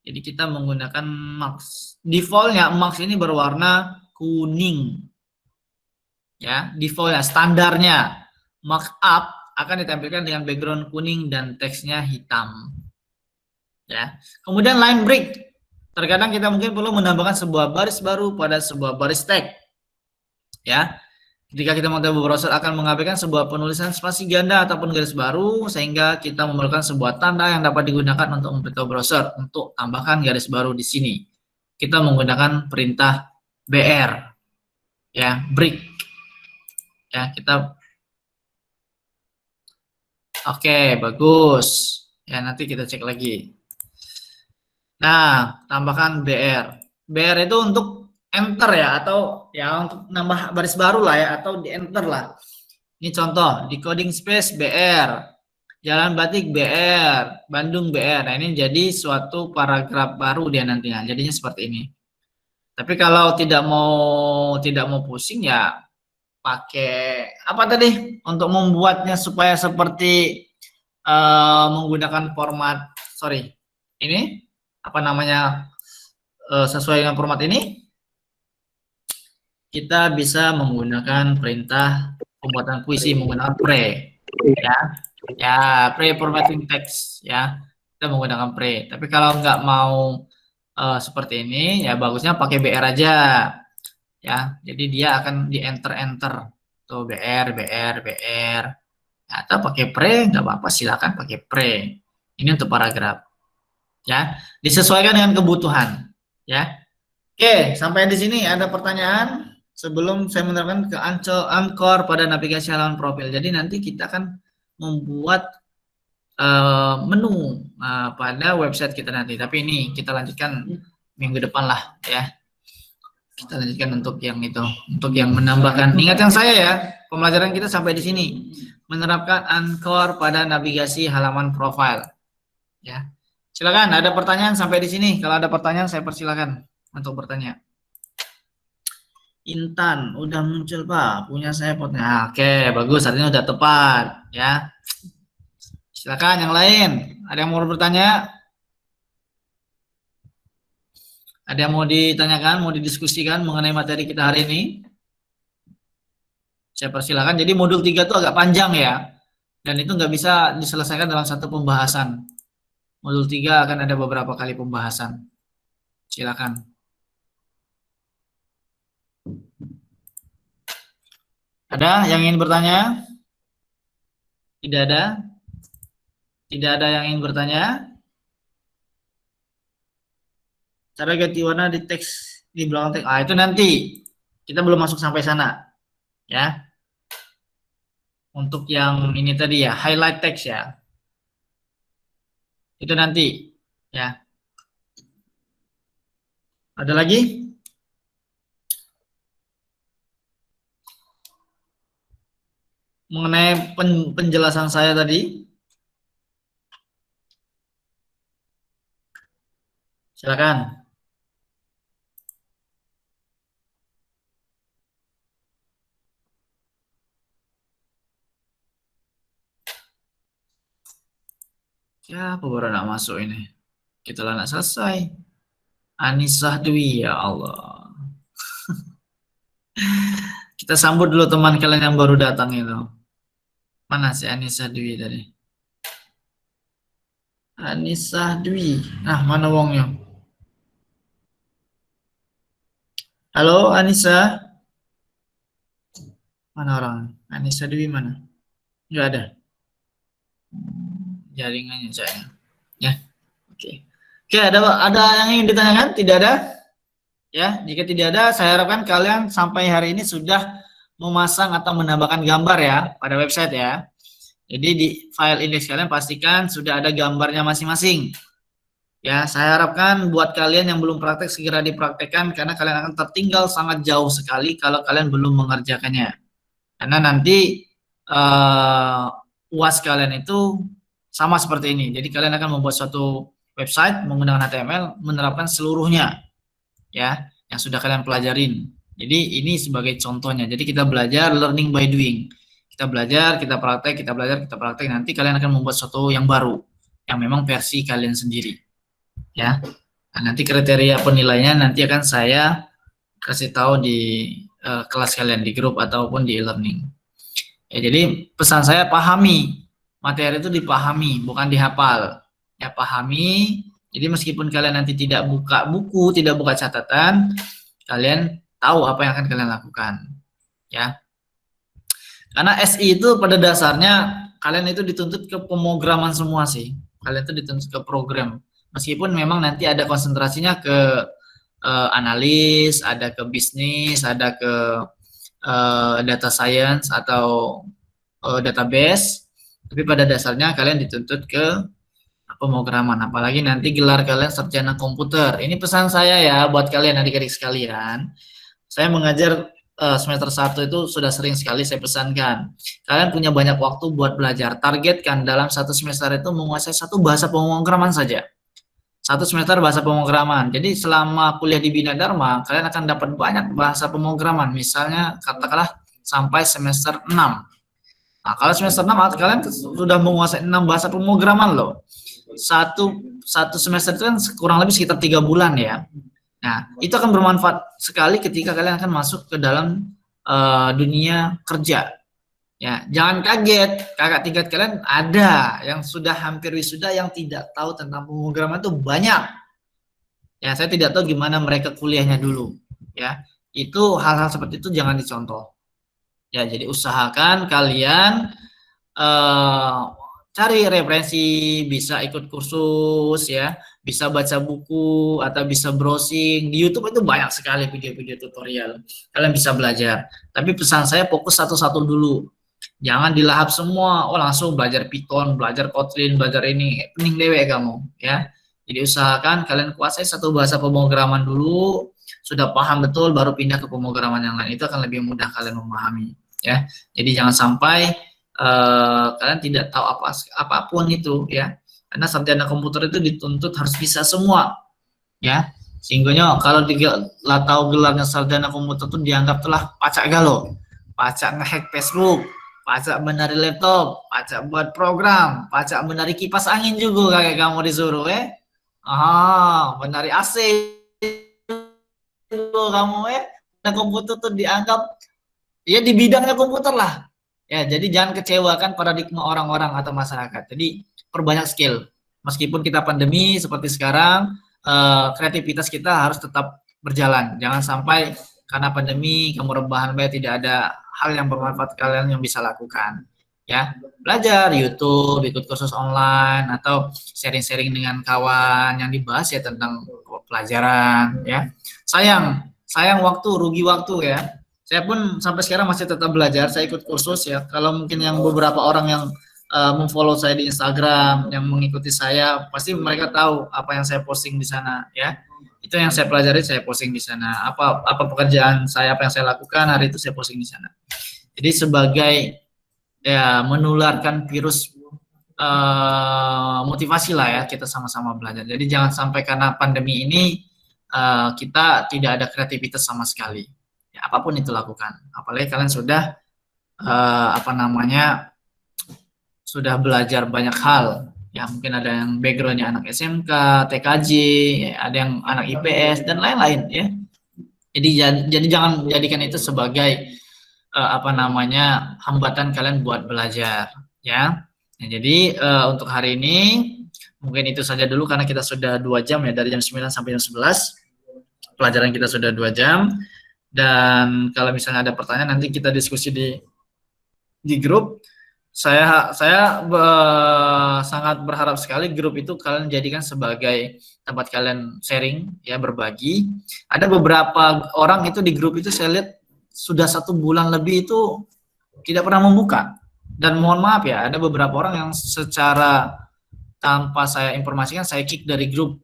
Jadi kita menggunakan marks. Defaultnya marks ini berwarna kuning. Ya, defaultnya, standarnya markup akan ditampilkan dengan background kuning dan teksnya hitam. Ya. Kemudian line break. Terkadang kita mungkin perlu menambahkan sebuah baris baru pada sebuah baris teks. Ya. Ketika kita mau tahu browser akan mengabaikan sebuah penulisan spasi ganda ataupun garis baru, sehingga kita memerlukan sebuah tanda yang dapat digunakan untuk memberitahu browser untuk tambahkan garis baru di sini. Kita menggunakan perintah BR, ya, break. Ya, kita oke, bagus. Ya, nanti kita cek lagi. Nah, tambahkan BR. BR itu untuk enter ya, atau ya untuk nambah baris baru lah ya, atau di enter lah. Ini contoh, decoding space BR, Jalan Batik BR, Bandung BR. Nah, ini jadi suatu paragraf baru dia nantinya. Jadinya seperti ini. Tapi kalau tidak mau pusing ya pakai apa tadi untuk membuatnya supaya seperti menggunakan format ini apa namanya sesuai dengan format ini, kita bisa menggunakan perintah pembuatan puisi menggunakan pre ya pre-formatting text ya, kita menggunakan pre. Tapi kalau nggak mau seperti ini ya bagusnya pakai BR aja ya, jadi dia akan di enter tuh BR atau pakai pre nggak apa-apa, silakan pakai pre. Ini untuk paragraf ya, disesuaikan dengan kebutuhan ya. Oke, sampai di sini ada pertanyaan sebelum saya menerapkan ke Anchor pada navigasi halaman profil. Jadi nanti kita akan membuat menu pada website kita nanti, tapi ini kita lanjutkan minggu depan lah ya. Kita lanjutkan untuk yang itu, untuk yang menambahkan. Ingat yang saya ya, pembelajaran kita sampai di sini, menerapkan Anchor pada navigasi halaman profil ya. Silakan, ada pertanyaan sampai di sini. Kalau ada pertanyaan saya persilakan untuk bertanya. Intan, udah muncul Pak, punya saya potnya. Oke, bagus, artinya udah tepat ya. Silakan yang lain. Ada yang mau bertanya? Ada yang mau ditanyakan, mau didiskusikan mengenai materi kita hari ini? Saya persilakan. Jadi modul 3 itu agak panjang ya. Dan itu nggak bisa diselesaikan dalam satu pembahasan. Modul 3 akan ada beberapa kali pembahasan. Silakan. Ada yang ingin bertanya? Tidak ada? Tidak ada yang ingin bertanya? Cara ganti warna di teks di belakang teks. Itu nanti. Kita belum masuk sampai sana. Ya. Untuk yang ini tadi ya, highlight teks ya. Itu nanti. Ya. Ada lagi? Mengenai penjelasan saya tadi? Silakan. Siapa baru nak masuk ini? Kita lah nak selesai. Anissa Dwi, ya Allah. Kita sambut dulu teman kalian yang baru datang itu. Mana si Anissa Dwi tadi? Anissa Dwi. Nah, mana wongnya? Halo, Anissa. Mana orang? Anissa Dwi mana? Nggak ada. Jaringannya saya. Ya, oke. Oke, ada yang ingin ditanyakan? Tidak ada? Ya, jika tidak ada, saya harapkan kalian sampai hari ini sudah memasang atau menambahkan gambar ya pada website ya. Jadi di file indeks kalian pastikan sudah ada gambarnya masing-masing. Ya, saya harapkan buat kalian yang belum praktek segera dipraktekkan karena kalian akan tertinggal sangat jauh sekali kalau kalian belum mengerjakannya. Karena nanti UAS kalian itu sama seperti ini. Jadi kalian akan membuat suatu website menggunakan HTML menerapkan seluruhnya ya yang sudah kalian pelajarin. Jadi ini sebagai contohnya. Jadi kita belajar learning by doing. Kita belajar, kita praktek, kita belajar, kita praktek. Nanti kalian akan membuat sesuatu yang baru, yang memang versi kalian sendiri. Ya, nah, nanti kriteria penilainya nanti akan saya kasih tahu di kelas kalian di grup ataupun di e-learning. Ya, jadi pesan saya pahami materi itu dipahami, bukan dihafal. Ya, pahami. Jadi meskipun kalian nanti tidak buka buku, tidak buka catatan, kalian tahu apa yang akan kalian lakukan. Ya. Karena SI itu pada dasarnya kalian itu dituntut ke pemrograman semua sih. Kalian itu dituntut ke program. Meskipun memang nanti ada konsentrasinya ke analis, ada ke bisnis, ada ke data science atau database. Tapi pada dasarnya kalian dituntut ke pemrograman. Apalagi nanti gelar kalian sarjana komputer. Ini pesan saya ya buat kalian adik-adik sekalian. Saya mengajar semester 1 itu sudah sering sekali saya pesankan. Kalian punya banyak waktu buat belajar. Targetkan dalam satu semester itu menguasai satu bahasa pemrograman saja. Satu semester bahasa pemrograman. Jadi selama kuliah di Bina Dharma, kalian akan dapat banyak bahasa pemrograman. Misalnya katakanlah sampai semester 6. Nah, kalau semester 6 kalian sudah menguasai 6 bahasa pemrograman loh. Satu semester itu kan kurang lebih sekitar 3 bulan ya. Nah, itu akan bermanfaat sekali ketika kalian akan masuk ke dalam dunia kerja. Ya, jangan kaget, kakak tingkat kalian ada yang sudah hampir wisuda yang tidak tahu tentang pemrograman itu banyak. Ya, saya tidak tahu gimana mereka kuliahnya dulu. Ya, itu hal-hal seperti itu jangan dicontoh. Ya, jadi usahakan kalian cari referensi, bisa ikut kursus ya, bisa baca buku atau bisa browsing di YouTube. Itu banyak sekali video-video tutorial. Kalian bisa belajar. Tapi pesan saya fokus satu-satu dulu. Jangan dilahap semua. Oh, langsung belajar Python, belajar Kotlin, belajar ini. Pening dewek kamu ya. Jadi usahakan kalian kuasai satu bahasa pemrograman dulu. Sudah paham betul baru pindah ke pemrograman yang lain. Itu akan lebih mudah kalian memahami ya. Jadi jangan sampai kalian tidak tahu apapun itu ya, karena sarjana komputer itu dituntut harus bisa semua ya, sehingga kalau tahu gelarnya sarjana komputer itu dianggap telah pacak galau, pacak ngehack Facebook, pacak menari laptop, pacak buat program, pacak menari kipas angin juga kayak kamu disuruh menari AC kamu dan komputer tuh dianggap ya di bidangnya komputer lah. Ya, jadi jangan kecewakan paradigma orang-orang atau masyarakat. Jadi perbanyak skill. Meskipun kita pandemi seperti sekarang, kreativitas kita harus tetap berjalan. Jangan sampai karena pandemi kamu rebahan baik tidak ada hal yang bermanfaat kalian yang bisa lakukan. Ya, belajar YouTube, ikut kursus online atau sharing-sharing dengan kawan yang dibahas ya tentang pelajaran. Ya, sayang waktu, rugi waktu ya. Saya pun sampai sekarang masih tetap belajar, saya ikut kursus ya. Kalau mungkin yang beberapa orang yang memfollow saya di Instagram, yang mengikuti saya, pasti mereka tahu apa yang saya posting di sana ya. Itu yang saya pelajari, saya posting di sana. Apa pekerjaan saya, apa yang saya lakukan hari itu saya posting di sana. Jadi sebagai ya menularkan virus motivasi lah ya, kita sama-sama belajar. Jadi jangan sampai karena pandemi ini kita tidak ada kreativitas sama sekali. Ya, apapun itu lakukan. Apalagi kalian sudah sudah belajar banyak hal. Ya mungkin ada yang backgroundnya anak SMK, TKJ, ya, ada yang anak IPS dan lain-lain ya. Jadi jangan jadikan itu sebagai hambatan kalian buat belajar ya. Nah, jadi untuk hari ini mungkin itu saja dulu karena kita sudah 2 jam ya, dari jam 9 sampai jam 11. Pelajaran kita sudah 2 jam. Dan kalau misalnya ada pertanyaan nanti kita diskusi di grup. Saya sangat berharap sekali grup itu kalian jadikan sebagai tempat kalian sharing ya, berbagi. Ada beberapa orang itu di grup itu saya lihat sudah 1 bulan lebih itu tidak pernah membuka. Dan mohon maaf ya, ada beberapa orang yang secara tanpa saya informasikan saya kick dari grup.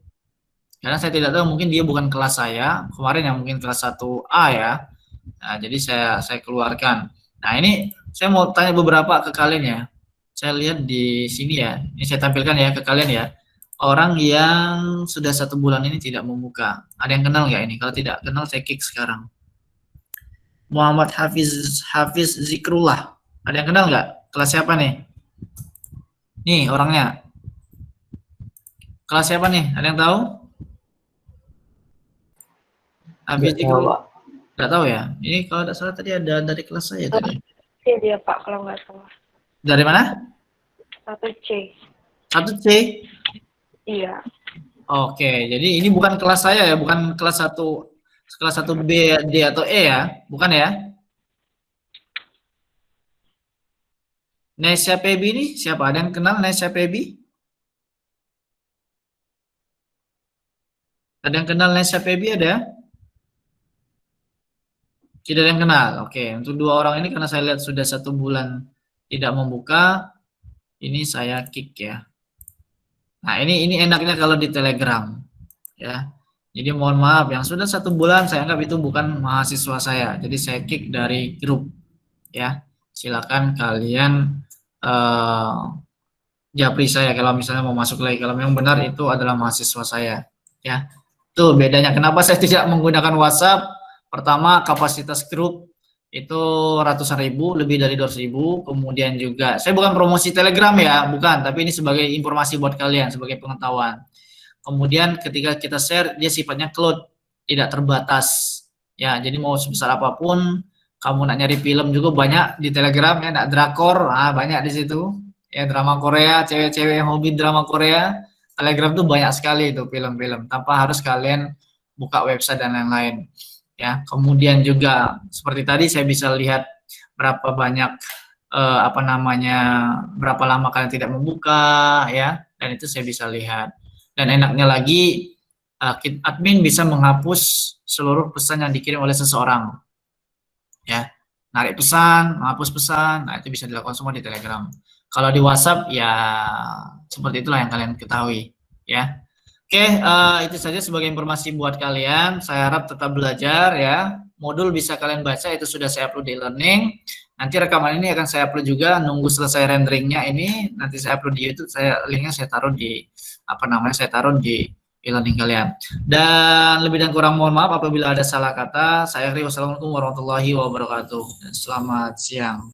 Karena saya tidak tahu, mungkin dia bukan kelas saya, kemarin yang mungkin kelas 1A ya. Nah, jadi saya keluarkan. Nah, ini saya mau tanya beberapa ke kalian ya. Saya lihat di sini ya, ini saya tampilkan ya ke kalian ya. Orang yang sudah 1 bulan ini tidak membuka. Ada yang kenal nggak ini? Kalau tidak kenal saya kick sekarang. Muhammad Hafiz Zikrullah. Ada yang kenal nggak? Kelas siapa nih? Nih orangnya. Kelas siapa nih? Ada yang tahu? Hafiz Zikrullah. Nggak tahu ya? Ini kalau tidak salah tadi ada dari kelas saya tadi. Iya dia Pak, kalau nggak salah. Dari mana? 1C. 1C? Iya. Oke, jadi ini bukan kelas saya ya, bukan kelas 1B, D atau E ya, bukan ya? Nesya Pebi ini siapa? Ada yang kenal Nesya Pebi? Ada yang kenal Nesya Pebi ada? Tidak ada yang kenal. Oke, untuk 2 orang ini karena saya lihat sudah 1 bulan tidak membuka, ini saya kick ya. Nah, ini enaknya kalau di Telegram ya. Jadi mohon maaf yang sudah 1 bulan saya anggap itu bukan mahasiswa saya. Jadi saya kick dari grup ya. Silakan kalian japri saya kalau misalnya mau masuk lagi. Kalau memang benar itu adalah mahasiswa saya ya. Itu bedanya kenapa saya tidak menggunakan WhatsApp. Pertama, kapasitas grup itu ratusan ribu, lebih dari 200.000. Kemudian juga, saya bukan promosi Telegram ya, bukan. Tapi ini sebagai informasi buat kalian, sebagai pengetahuan. Kemudian ketika kita share, dia sifatnya cloud, tidak terbatas. Ya, jadi mau sebesar apapun, kamu nak nyari film juga banyak di Telegram ya, nak drakor, banyak di situ. Ya, drama Korea, cewek-cewek yang hobi drama Korea, Telegram tuh banyak sekali itu film-film, tanpa harus kalian buka website dan lain-lain. Ya, kemudian juga seperti tadi saya bisa lihat berapa banyak berapa lama kalian tidak membuka ya, dan itu saya bisa lihat. Dan enaknya lagi admin bisa menghapus seluruh pesan yang dikirim oleh seseorang. Ya, narik pesan, menghapus pesan, nah itu bisa dilakukan semua di Telegram. Kalau di WhatsApp ya seperti itulah yang kalian ketahui ya. Oke, itu saja sebagai informasi buat kalian. Saya harap tetap belajar ya. Modul bisa kalian baca, itu sudah saya upload di e-learning. Nanti rekaman ini akan saya upload juga, nunggu selesai renderingnya ini. Nanti saya upload di YouTube, linknya saya taruh di e-learning kalian. Dan lebih dan kurang mohon maaf apabila ada salah kata. Saya akhiri, wassalamualaikum warahmatullahi wabarakatuh. Selamat siang.